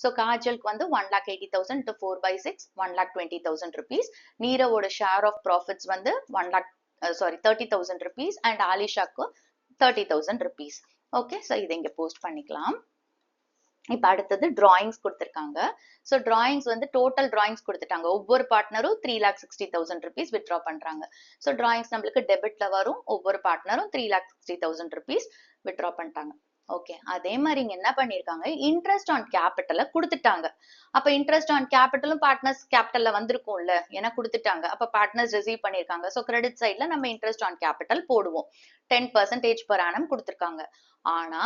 ஸோ காஜலுக்கு வந்து 1,80,000 into 4/6 1,20,000 rupees. நீரவோட ஷேர் ஆஃப் ப்ராஃபிட்ஸ் வந்து 30,000 rupees அண்ட் ஆலிஷாக்கு 30,000 rupees. ஓகே, ஸோ இதை இங்க போஸ்ட் பண்ணிக்கலாம். இப்ப அடுத்தது டிராயிங்ஸ் கொடுத்திருக்காங்க. ஸோ டிராயிங்ஸ் வந்து டோட்டல் டிராயிங்ஸ் கொடுத்துட்டாங்க. ஒவ்வொரு பார்ட்னரும் 3,60,000 rupees வித்ட்ரா பண்றாங்க. ஸோ டிராயிங்ஸ் நம்மளுக்கு டெபிட்ல வரும். ஒவ்வொரு பார்ட்னரும் 3,60,000 rupees வித்ட்ரா பண்ணிட்டாங்க. ஓகே, அதே மாதிரி இங்க என்ன பண்ணிருக்காங்க, இன்ட்ரெஸ்ட் ஆன் கேபிட்டலை கொடுத்துட்டாங்க. அப்ப இன்ட்ரெஸ்ட் ஆன் கேபிட்டலும் பார்ட்னர்ஸ் கேபிட்டல்ல வந்திருக்கும்ல, ஏன்னா கொடுத்துட்டாங்க. அப்ப பார்ட்னர்ஸ் ரிசீவ் பண்ணிருக்காங்க. ஸோ கிரெடிட் சைட்ல நம்ம இன்ட்ரெஸ்ட் ஆன் கேபிட்டல் போடுவோம். 10% per annum கொடுத்திருக்காங்க. ஆனா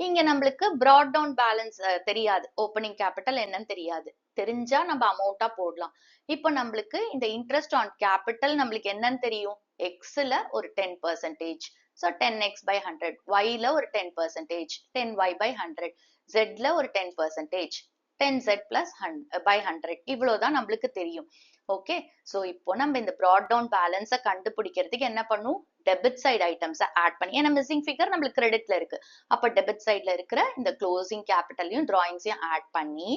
இங்க நம்மளுக்கு பிராட் டவுன் பேலன்ஸ் தெரியாது, ஓப்பனிங் கேபிட்டல் என்னன்னு தெரியாது. தெரிஞ்சா நம்ம அமௌண்டா போடலாம். இப்போ நம்மளுக்கு இந்த இன்ட்ரெஸ்ட் ஆன் கேபிட்டல் நம்மளுக்கு என்னன்னு தெரியும், எக்ஸ்ல ஒரு 10%, ஸோ 10x/100, ஒய்ல ஒரு 10%, 10y/100, ஜெட்ல ஒரு 10%, 10z+100 இவ்வளவுதான் நம்மளுக்கு தெரியும். ஓகே, சோ இப்போ நம்ம இந்த பிராட் டவுன் பேலன்ஸை கண்டுபிடிக்கிறதுக்கு என்ன பண்ணும், டெபிட் சைடு ஐட்டம்ஸை ஆட் பண்ணி, ஏன்னா மிஸ்ஸிங் ஃபிகர் நம்மளுக்கு கிரெடிட்ல இருக்கு. அப்ப டெபிட் சைட்ல இருக்கிற இந்த க்ளோசிங் கேபிட்டலையும் டிராயிங்ஸையும் ஆட் பண்ணி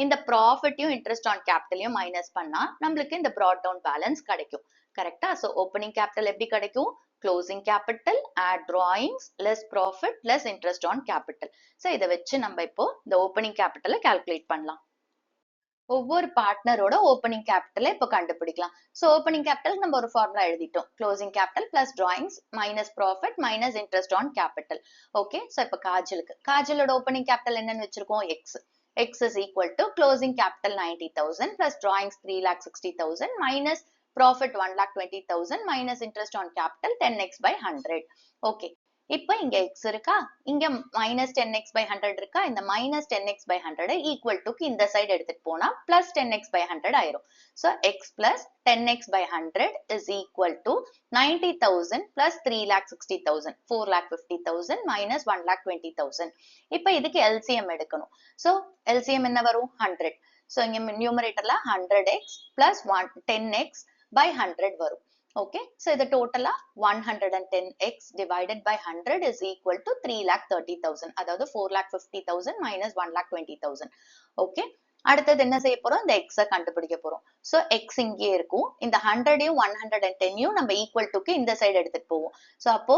இந்த ப்ராஃபிட்டையும் இன்ட்ரெஸ்ட் ஆன் கேபிட்டலையும் மைனஸ் பண்ணா நம்மளுக்கு இந்த பிராட் டவுன் பேலன்ஸ் கிடைக்கும். கரெக்டா? சோ ஓப்பனிங் கேபிட்டல் எப்படி கிடைக்கும், closing capital add drawings less profit less interest on capital. So இதை வச்சு நம்ம இப்போ இந்த ஓப்பனிங் கேபிட்டலை கால்குலேட் பண்ணலாம். ஒவ்வொரு பார்ட்னரோட ஓப்பனிங் கேபிட்டலை இப்போ கண்டுபிடிக்கலாம். ஸோ ஓப்பனிங் கேபிட்டல் நம்ம ஒரு ஃபார்முலா எழுதிட்டோம், closing capital plus drawings minus profit minus interest on capital. Okay, so இப்போ காஜலோட ஓப்பனிங் கேபிட்டல் என்னன்னு வச்சிருக்கோம், X. X is equal to closing capital 90,000 plus drawings 3,60,000 minus profit 1,20,000 minus interest on capital 10x/100. Okay. இப்போ இங்க x இருக்கா, இங்க minus 10x/100 இருக்கா, இந்த minus 10x/100 equal to இந்த side எடுத்துட்டு போனா plus 10x/100 ஆயிரும். So x plus 10x/100 is equal to 90,000 plus 3,60,000, 4,50,000 minus 1,20,000. இப்போ இதுக்கு LCM எடுக்கணும். So LCM என்ன வரும், 100. So இங்க numeratorல 100x plus 10x/100 வரும். Okay, so the total 110x divided by 100 is equal to 3,30,000. அதாவது 4,50,000 minus 1,20,000. Okay, அடுத்தது என்ன செய்ய போறோம், இந்த x கண்டுபிடிக்க போறோம். சோ x இங்கே இருக்கும், இந்த 100யும் 110யும் நம்ம ஈக்குவல் டுக்கு இந்த சைடு எடுத்துட்டு போவோம். சோ அப்போ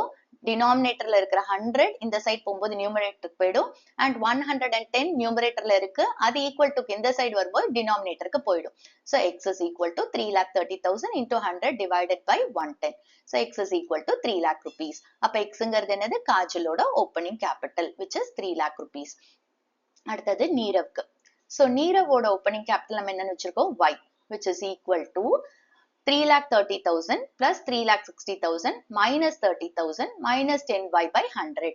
டினாமினேட்டர்ல இருக்கிற 100 இந்த சைடு போகும்போது நியூமரேட்டருக்கு போயிடும், அண்ட் 110 நியூமரேட்டர்ல இருக்கு, அது ஈக்குவல் டுக்கு இந்த சைடு வரும்போது டினாமினேட்டருக்கு போயிடும். So x is equal to 3,30,000 into 100 divided by 110. So x is equal to 3 lakh rupees. அப்ப xங்கிறது என்னது, காஜலோட opening capital which is 3 lakh rupees. அடுத்தது நீரவ்க்கு. So நீரவோட ஓப்பனிங் கேபிட்டல் நம்ம என்னன்னு வச்சிருக்கோம், y which is equal to 3,30,000 plus 3,60,000 minus 30,000 minus 10y/100.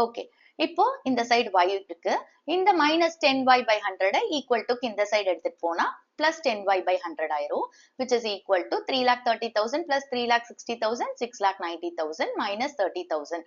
Okay, இப்போ இந்த சைடு y இருக்கு, இந்த minus 10y/100 equal to இந்த சைடு எடுத்துட்டு போனா plus 10y/100 ஆயிரும், which is equal to 3,30,000 plus 3,60,000 6,90,000 minus 30,000.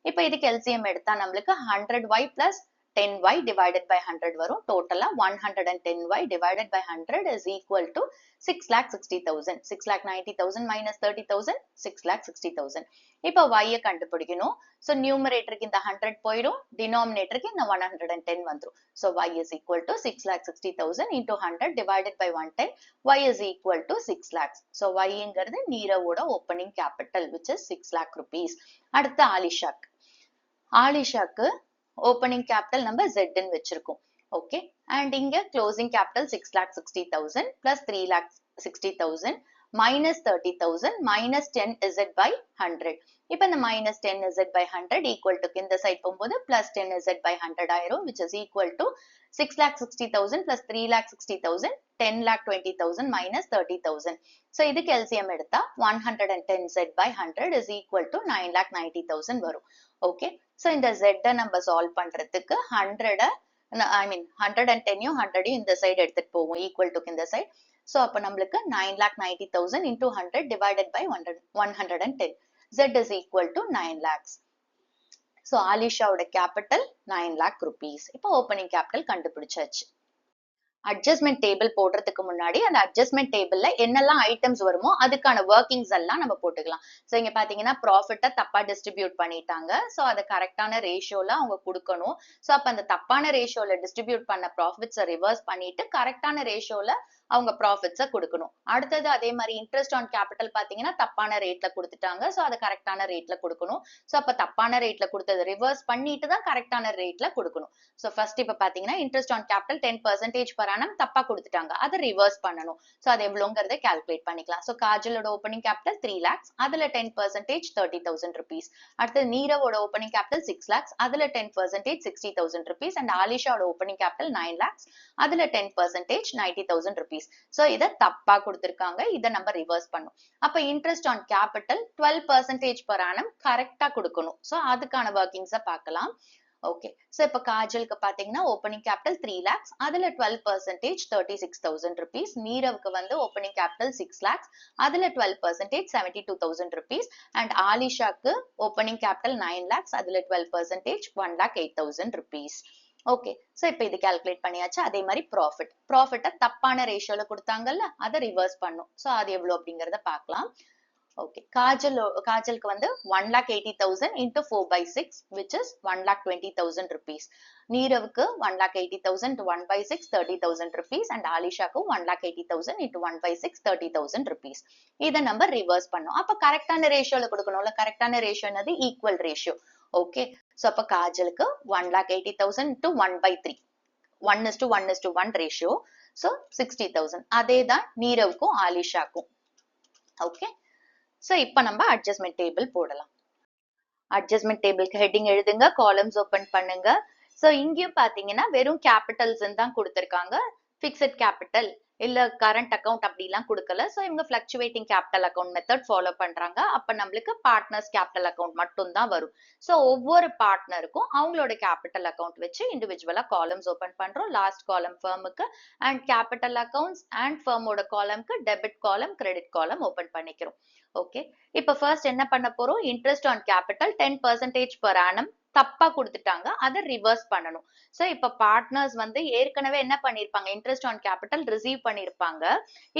இப்போ இதுக்கு LCM எடுத்தா நம்மளுக்கு 100y plus 10y divided by 100 வரும். டோட்டலா 110y divided by 100 is equal to 6,60,000. 6,90,000 minus 30,000 6,60,000. இப்போ y கண்டுபிடிக்கணும். So நியூமரேட்டருக்கு இந்த 100 போயிடும், டினாமினேட்டருக்கு இந்த 110 வந்துரும். So y is equal to 6,60,000 into 100 divided by 110. y is equal to 6 lakhs. So y ங்கிறது நீரவோட opening capital which is 6 lakh rupees. அடுத்து ஆலிஷாக்கு ஓப்பனிங் கேபிட்டல் நம்ம Z ன்னு வச்சிருக்கோம். ஓகே, அண்ட் இங்க closing capital 6,60,000 plus 3,60,000 minus 30,000 minus 10z/100. இப்போ இந்த minus 10z/100 equal to இந்த சைடு போகும்போது plus 10z/100 ஆயிரும், which is equal to 6,60,000 plus 3,60,000 10,20,000 minus 30,000. So இதுக்கு LCM எடுத்தா 110z/100 is equal to 9,90,000 வரும். ஓகே, so இந்த z நம்ம சால்வ் பண்றதுக்கு 110யும் 100யும் இந்த சைடு எடுத்துட்டு போவோம் ஈக்குவல் டு இந்த சைடு. So அப்ப நம்மளுக்கு 9,90,000 into 100 divided by 110. Z is equal to 9 lakhs. So ஆலிஷாவோட கேபிட்டல் 9 lakh rupees. இப்போ ஓப்பனிங் கேபிட்டல் கண்டுபிடிச்சாச்சு. அட்ஜஸ்ட்மெண்ட் டேபிள் போடுறதுக்கு முன்னாடி அந்த அட்ஜஸ்ட்மெண்ட் டேபிள்ல என்னெல்லாம் ஐட்டம்ஸ் வருமோ அதுக்கான ஒர்க்கிங்ஸ் எல்லாம் நம்ம போட்டுக்கலாம். ஸோ இங்க பாத்தீங்கன்னா ப்ராஃபிட்டை தப்பா டிஸ்ட்ரிபியூட் பண்ணிட்டாங்க. ஸோ அதை கரெக்டான ரேஷியோல அவங்க கொடுக்கணும். ஸோ அப்ப அந்த தப்பான ரேஷியோல டிஸ்ட்ரிபியூட் பண்ண ப்ராஃபிட்ஸை ரிவர்ஸ் பண்ணிட்டு கரெக்டான ரேஷியோல அவங்க ப்ராஃபிட்ஸை கொடுக்கணும். அடுத்தது அதே மாதிரி இன்ட்ரெஸ்ட் ஆன் கேபிட்டல் பாத்தீங்கன்னா தப்பான ரேட்ல கொடுத்துட்டாங்க. ஸோ அதை கரெக்டான ரேட்ல கொடுக்கணும். ஸோ அப்ப தப்பான ரேட்ல கொடுத்தது ரிவர்ஸ் பண்ணிட்டு தான் கரெக்டான ரேட்ல கொடுக்கணும். ஸோ ஃபர்ஸ்ட் இப்ப பாத்தீங்கன்னா interest on capital 10% per annum தப்பா கொடுத்துட்டாங்க. அதை ரிவர்ஸ் பண்ணணும். ஸோ அது எவ்வளோங்கிறத கால்குலேட் பண்ணிக்கலாம். ஸோ காஜலோட ஓப்பனிங் கேபிட்டல் 3 lakhs, அதுல 10% 30,000 rupees. அடுத்து நீரவோட ஓப்பனிங் கேபிட்டல் 6 lakhs, அதுல 10% 60,000 rupees. அண்ட் ஆலிஷாவோட ஓப்பனிங் கேபிட்டல் 9 lakhs, அதுல 10% 90,000 rupees. சோ இத தப்பா கொடுத்திருக்காங்க. இத நம்ம ரிவர்ஸ் பண்ணும். அப்ப interest on capital 12% per annum கரெக்டா கொடுக்கணும். சோ அதுக்கான வர்க்கிங்ஸ பார்க்கலாம். ஓகே, சோ இப்ப காஜலுக்கு பாத்தீங்கன்னா ஓப்பனிங் கேபிட்டல் 3 lakhs, அதுல 12% 36,000 rupees. நீரவுக்கு வந்து ஓப்பனிங் கேபிட்டல் 6 lakhs, அதுல 12% 72,000 rupees. அண்ட் ஆலிஷாக்கு ஓப்பனிங் கேபிட்டல் 9 lakhs, அதுல 12% 1,08,000 rupees. ஓகே, சோ இப்போ இது கால்குலேட் பண்ணியாச்சு. அதே மாதிரி ப்ராஃபிட்ட தப்பான ரேஷியோல கொடுத்தாங்கல்ல, அதை ரிவர்ஸ் பண்ணும். சோ அது எவ்வளவு அப்படிங்கறத பார்க்கலாம். ஓகே, காஜலுக்கு வந்து 1,80,000 into 4/6 which is 1,20,000 rupees. நீரவுக்கு 1,80,000 into 1/6 30,000 rupees. அண்ட் ஆலிஷாக்கு 1,80,000 into 1/6 30,000 rupees. இதை நம்ம ரிவர்ஸ் பண்ணோம். அப்ப கரெக்டான ரேஷியோல கொடுக்கணும்ல. கரெக்டான ரேஷியோ என்னது? Equal ratio. ஓகே, சோ அப்ப காஜலுக்கு 1,80,000 to 1/3, 1:1:1 ரேஷியோ. சோ 60,000. அதே தான் நீரவுக்கும் ஆலிஷாக்கும். ஓகே, சோ இப்ப நம்ம அட்ஜஸ்ட்மெண்ட் டேபிள் போடலாம். அட்ஜஸ்ட்மெண்ட் டேபிளுக்கு ஹெட்டிங் எழுதுங்க, காலம்ஸ் ஓபன் பண்ணுங்க. சோ இங்கேயும் பாத்தீங்கன்னா வெறும் கேபிட்டல்ஸ் தான் கொடுத்திருக்காங்க. பிக்ஸட் கேபிட்டல் இல்ல கரண்ட் அக்கவுண்ட் அப்படிலாம் கொடுக்கல. சோ இவங்க பிளக்சுவேட்டிங் கேபிட்டல் அக்கவுண்ட் மெத்தட் ஃபாலோ பண்றாங்க. அப்ப நம்மளுக்கு பார்ட்னர்ஸ் கேபிட்டல் அக்கவுண்ட் மட்டும் தான் வரும். சோ ஒவ்வொரு பார்ட்னருக்கும் அவங்களோட கேபிட்டல் அக்கவுண்ட் வச்சு இண்டிவிஜுவலா காலம்ஸ் ஓபன் பண்றோம். லாஸ்ட் காலம் ஃபர்முக்கு அண்ட் கேபிட்டல் அக்கவுண்ட்ஸ் அண்ட் ஃபர்மோட காலம்க்கு debit column, credit column open பண்ணிக்கிறோம். ஓகே, இப்ப ஃபர்ஸ்ட் என்ன பண்ண போறோம்? Interest on capital 10% per annum தப்பா கொடுத்துட்டாங்க. அதை ரிவர்ஸ் பண்ணணும். சோ இப்ப பார்ட்னர்ஸ் வந்து ஏற்கனவே என்ன பண்ணிருப்பாங்க? இன்ட்ரெஸ்ட் ஆன் கேபிட்டல் ரிசீவ் பண்ணிருப்பாங்க.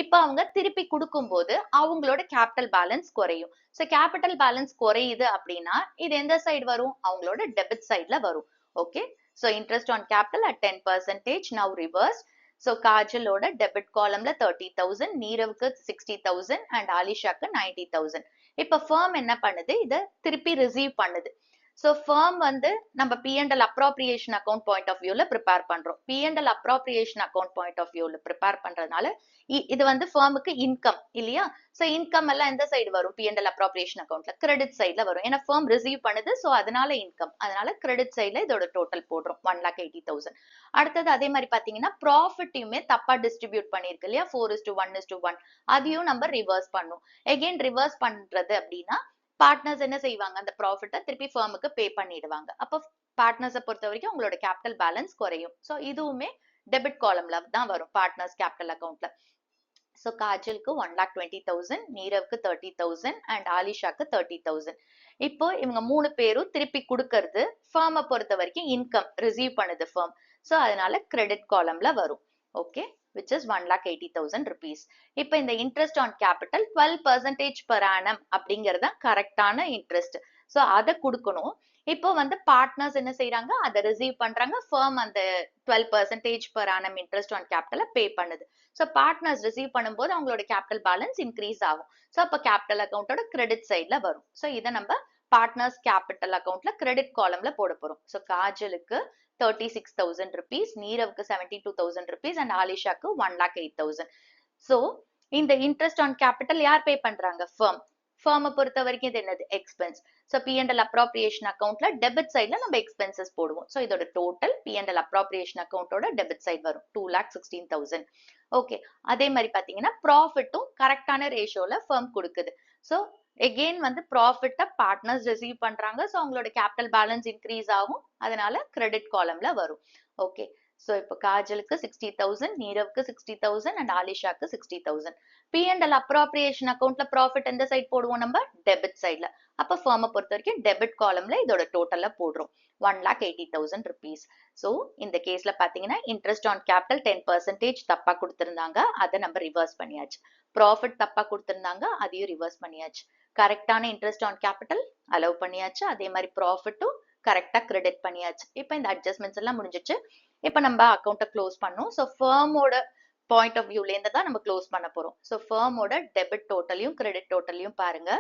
இப்ப அவங்க திருப்பி கொடுக்கும் போது அவங்களோட கேபிட்டல் பேலன்ஸ் குறையும். சோ கேபிட்டல் பேலன்ஸ் குறையுது அப்படின்னா இது எந்த சைடு வரும்? அவங்களோட டெபிட் சைட்ல வரும். Okay, so interest on capital at 10% now reverse. So காஜலோட டெபிட் காலம்ல 30,000, நீரவுக்கு 60,000 அண்ட் ஆலிஷாக்கு 90,000. இப்ப ஃபர்ம் என்ன பண்ணுது? இத திருப்பி ரிசீவ் பண்ணுது. சோ ஃபர்ம் வந்து நம்ம P&L appropriation account point of வியூல ப்ரிப்பேர் பண்றோம். P&L appropriation account point of வியூல ப்ரிப்பேர் பண்றதுனால இது வந்து ஃபர்முக்கு இன்கம் இல்லையா? சோ இன்கம் எல்லாம் எந்த சைடு வரும்? P&L அப்ராப்ரியேஷன் அக்கவுண்ட்ல கிரெடிட் சைட்ல வரும். ஏன்னா ஃபர்ம் ரிசீவ் பண்ணுது. சோ அதனால இன்கம், அதனால கிரெடிட் சைட்ல இதோட டோட்டல் போடுறோம் 1,80,000. அடுத்தது அதே மாதிரி பாத்தீங்கன்னா ப்ராஃபிட்டையுமே தப்பா டிஸ்ட்ரிபியூட் பண்ணிருக்கு இல்லையா? 4:1:1. அதையும் நம்ம ரிவர்ஸ் பண்ணும். எகைன் ரிவர்ஸ் பண்றது அப்படின்னா பார்ட்னர்ஸ் என்ன செய்வாங்க? அந்த ப்ராஃபிட்டை திருப்பி ஃபர்முக்கு பே பண்ணிடுவாங்க. அப்போ பார்ட்னர்ஸை பொறுத்த வரைக்கும் உங்களோட கேபிட்டல் பேலன்ஸ் குறையும். சோ இதுவுமே டெபிட் காலம்ல தான் வரும் பார்ட்னர்ஸ் கேபிட்டல் அக்கவுண்ட்ல. சோ காஜலுக்கு 1,20,000, நீரவுக்கு 30,000 அண்ட் ஆலிஷாக்கு 30,000. இப்போ இவங்க 3 பேரும் திருப்பி கொடுக்கறது ஃபர்மை பொறுத்த வரைக்கும் இன்கம் ரிசீவ் பண்ணுது ஃபர்ம். சோ அதனால கிரெடிட் காலம்ல வரும். Okay, which is 1,80,000 rupees. இப்ப இந்த interest on capital 12% per annum அப்படிங்கறது கரெக்டான இன்ட்ரெஸ்ட். சோ அதை கொடுக்கணும். இப்போ வந்து பார்ட்னர்ஸ் என்ன செய்யறாங்க? அதை ரிசீவ் பண்றாங்க. ஃபர்ம் அந்த 12% per annum இன்ட்ரெஸ்ட் ஆன் கேபிட்டல பே பண்ணுது. சோ பார்ட்னர்ஸ் ரிசீவ் பண்ணும்போது அவங்களோட கேபிட்டல் பேலன்ஸ் இன்க்ரீஸ் ஆகும். சோ அப்ப கேபிட்டல் அக்கவுண்டோட கிரெடிட் சைட்ல வரும். சோ இதை நம்ம பார்ட்னர்ஸ் கேபிட்டல் அக்கவுண்ட்ல கிரெடிட் காலம்ல போட போறோம். சோ காஜலுக்கு 36,000 rupees, நீரவுக்கு 72,000 rupees அண்ட் ஆலிஷாக்கு 1,08,000. சோ இந்த இன்ட்ரெஸ்ட் ஆன் கேபிட்டல் யார் பே பண்றாங்க? ஃபர்ம். ஃபர்மை பொறுத்த வரைக்கும் இது என்னது? எக்ஸ்பென்ஸ். சோ P&L அப்ராப்ரியேஷன் அக்கவுண்ட்ல டெபிட் சைட்ல நம்ம எக்ஸ்பென்சஸ் போடுவோம். சோ இதோட டோட்டல் P&L அப்ராப்ரியேஷன் அக்கவுண்டோட டெபிட் சைட் வரும் 2,16,000. ஓகே, அதே மாதிரி பாத்தீங்கன்னா ப்ராஃபிட்டும் கரெக்டான ரேஷியோல ஃபர்ம் கொடுக்குது. சோ எகெயின் வந்து ப்ராஃபிட்ட பார்ட்னர்ஸ் ரிசீவ் பண்றாங்க. சோ அவங்களோட கேபிட்டல் பேலன்ஸ் இன்க்ரீஸ் ஆகும். அதனால கிரெடிட் காலம்ல வரும். ஓகே, So இப்போ காஜலுக்கு 60,000, நீரவுக்கு 60,000 and ஆலிஷாக்கு 60,000. P&L appropriation accountல profit எந்த சைடு போடுவோம் நம்ம? டெபிட் சைடுல. அப்ப firm பொறுத்த வரைக்கும் டெபிட் காலம்ல இதோட டோட்டலை போடுறோம். 1,80,000 rupees. So இந்த கேஸ்ல பாத்தீங்கன்னா interest on capital 10% தப்பா கொடுத்திருந்தாங்க. அதை நம்ம ரிவர்ஸ் பண்ணியாச்சு. Profit தப்பா கொடுத்திருந்தாங்க. அதையும் ரிவர்ஸ் பண்ணியாச்சு. கரெக்டான interest on capital allow பண்ணியாச்சு. அதே மாதிரி ப்ராஃபிட்டும் கரெக்டா கிரெடிட் பண்ணியாச்சு. இப்போ இந்த அட்ஜஸ்ட்மெண்ட்ஸ் எல்லாம் முடிஞ்சிச்சு. இப்போ நம்ம அக்கௌண்ட்டை க்ளோஸ் பண்ணோம். ஸோ ஃபர்மோட பாயிண்ட் ஆஃப் வியூல இருந்து தான் நம்ம க்ளோஸ் பண்ண போறோம். ஸோ ஃபர்மோட டெபிட் டோட்டலையும் கிரெடிட் டோட்டலையும் பாருங்க.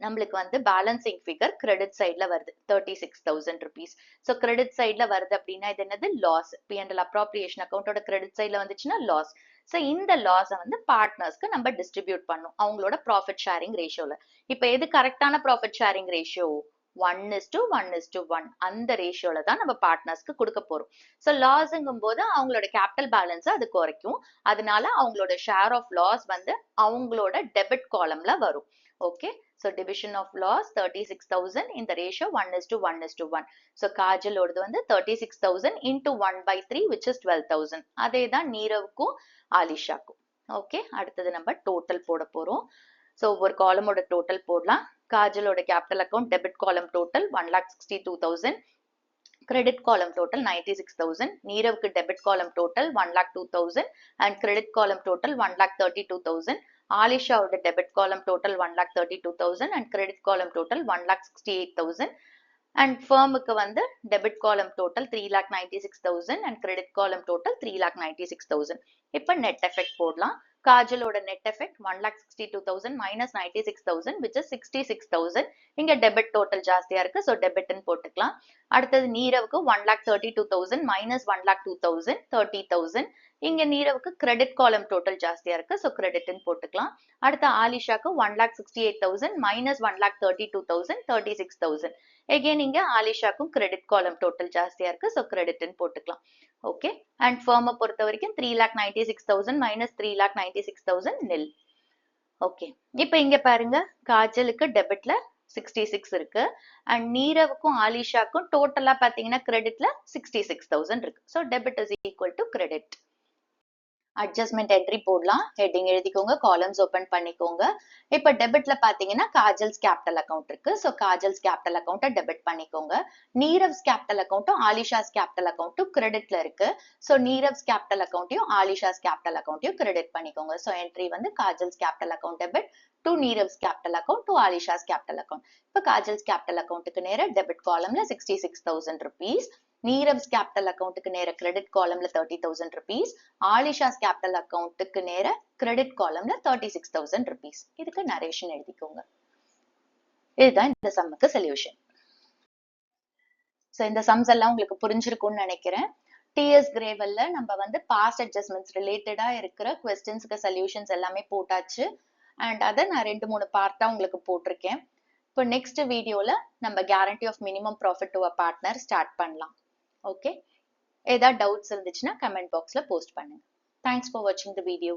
நம்மளுக்கு வந்து பேலன்சிங் ஃபிகர் கிரெடிட் சைட்ல வருது 36,000 rupees. ஸோ கிரெடிட் சைட்ல வருது அப்படின்னா இது என்னது? லாஸ். P&L அப்ராப்ரியேஷன் அக்கௌண்டோட கிரெடிட் சைட்ல வந்துச்சுன்னா லாஸ். ஸோ இந்த லாஸை வந்து பார்ட்னர்ஸ்க்கு நம்ம டிஸ்ட்ரிபியூட் பண்ணும் அவங்களோட ப்ராஃபிட் ஷேரிங் ரேஷியோல. இப்போ எது கரெக்டான ப்ராஃபிட் ஷேரிங் ரேஷியோ? 1:1:1 அந்த ரேஷியோல தான் நம்ம பார்ட்னர்ஸ்க்கு கொடுக்க போறோம். ஸோ லாஸ்ங்கும் போது அவங்களோட கேபிட்டல் பேலன்ஸ் அது குறைக்கும். அதனால அவங்களோட ஷேர் ஆஃப் லாஸ் வந்து அவங்களோட டெபிட் காலம்ல வரும். Okay, so division of loss 36,000 ratio ratio 1:1:1. So காஜலோடது வந்து 36,000 into 1/3 which is 12,000. அதே தான் நீரவுக்கும் ஆலிஷாக்கும். ஓகே, அடுத்தது நம்ம டோட்டல் போட போறோம். ஸோ ஒவ்வொரு காலமோட டோட்டல் போடலாம். காஜலோட capital account debit column total 1,62,000, credit column total 96,000, நீரவுக்கு debit column total 1,02,000 and credit column total 1,32,000, ஆலிஷாவோட debit column total 1,32,000 and credit column total 1,68,000 and ஃபர்முக்கு வந்து debit column total 3,96,000 and credit column total 3,96,000. இப்போ net effect போடலாம். காஜலோட net effect 1,62,000 minus 96,000 which is 66,000. இங்க debit total ஜாஸ்தியா இருக்கு, so டெபிட்னு போட்டுக்கலாம். அடுத்தது நீரவுக்கு 1,32,000 minus 1,02,000 30,000. இங்க நீரவுக்கு credit column total ஜாஸ்தியா இருக்கு, ஸோ கிரெடிட்னு போட்டுக்கலாம். அடுத்து ஆலிஷாக்கு 1,68,000 minus 1,32,000 36,000. எகைன் இங்க ஆலிஷாக்கும் கிரெடிட் காலம் டோட்டல் ஜாஸ்தியா இருக்கு, ஸோ கிரெடிட்னு போட்டுக்கலாம். ஓகே, அண்ட் ஃபர்மை பொறுத்த வரைக்கும் 3,96,000 minus 3,96,000 nil. ஓகே, இப்போ இங்க பாருங்க காஜலுக்கு டெபிட்ல 66 இருக்கு அண்ட் நீரவுக்கும் ஆலிஷாக்கும் டோட்டலா பாத்தீங்கன்னா கிரெடிட்ல 66,000 இருக்கு. So debit is equal to credit. Adjustment entry போடலாம். ஹெட்டிங் எழுதிக்கோங்க, காலம்ஸ் ஓபன் பண்ணிக்கோங்க. இப்போ டெபிட்ல பாத்தீங்கன்னா காஜல்ஸ் கேபிட்டல் அக்கௌண்ட் இருக்கு. ஸோ காஜல்ஸ் கேபிட்டல் அக்கௌண்ட்டை டெபிட் பண்ணிக்கோங்க. நீரவ்ஸ் கேபிட்டல் அக்கௌண்ட்டும் ஆலிஷாஸ் கேபிட்டல் அக்கௌண்ட்டும் கிரெடிட்ல இருக்கு. ஸோ நீரவ்ஸ் கேபிட்டல் அக்கௌண்ட்டையும் ஆலிஷாஸ் கேபிட்டல் அக்கௌண்ட்டையும் கிரெடிட் பண்ணிக்கோங்க. ஸோ என்ட்ரி வந்து Kajal's capital account debit to Nirav's capital account to Alisha's capital account. இப்போ காஜல்ஸ் கேபிட்டல் அக்கௌண்ட்டுக்கு நேர டெபிட் காலம்ல 66,000 rupees, நீரவ்ஸ் கேபிட்டல் அக்கௌண்ட்டுக்கு நேர கிரெடிட் காலம்ல 30,000 rupees, ஆலிஷாஸ் கேபிட்டல் அக்கௌண்ட்டுக்கு நேர கிரெடிட் காலம்ல 36,000 rupees. இதுக்கு நரேஷன் எழுதிக்கோங்க. இதுதான் இந்த சம்முக்கு சொல்யூஷன். ஸோ இந்த சம்ஸ் எல்லாம் உங்களுக்கு புரிஞ்சிருக்கும்னு நினைக்கிறேன். டிஎஸ் கிரேவல்ல நம்ம வந்து பாஸ்ட் அட்ஜஸ்ட்மெண்ட்ஸ் ரிலேட்டடா இருக்கிற கொஸ்டின்ஸ்க்கு சொல்யூஷன்ஸ் எல்லாமே போட்டாச்சு. அண்ட் அதை நான் 2-3 பார்ட்டா உங்களுக்கு போட்டிருக்கேன். இப்போ நெக்ஸ்ட் வீடியோல நம்ம guarantee of minimum profit to a partner start பண்ணலாம். ஓகே, ஏதாவது டவுட்ஸ் இருந்துச்சுன்னா கமெண்ட் பாக்ஸ்ல போஸ்ட் பண்ணுங்க. தேங்க்ஸ் ஃபார் வாட்சிங் த வீடியோ.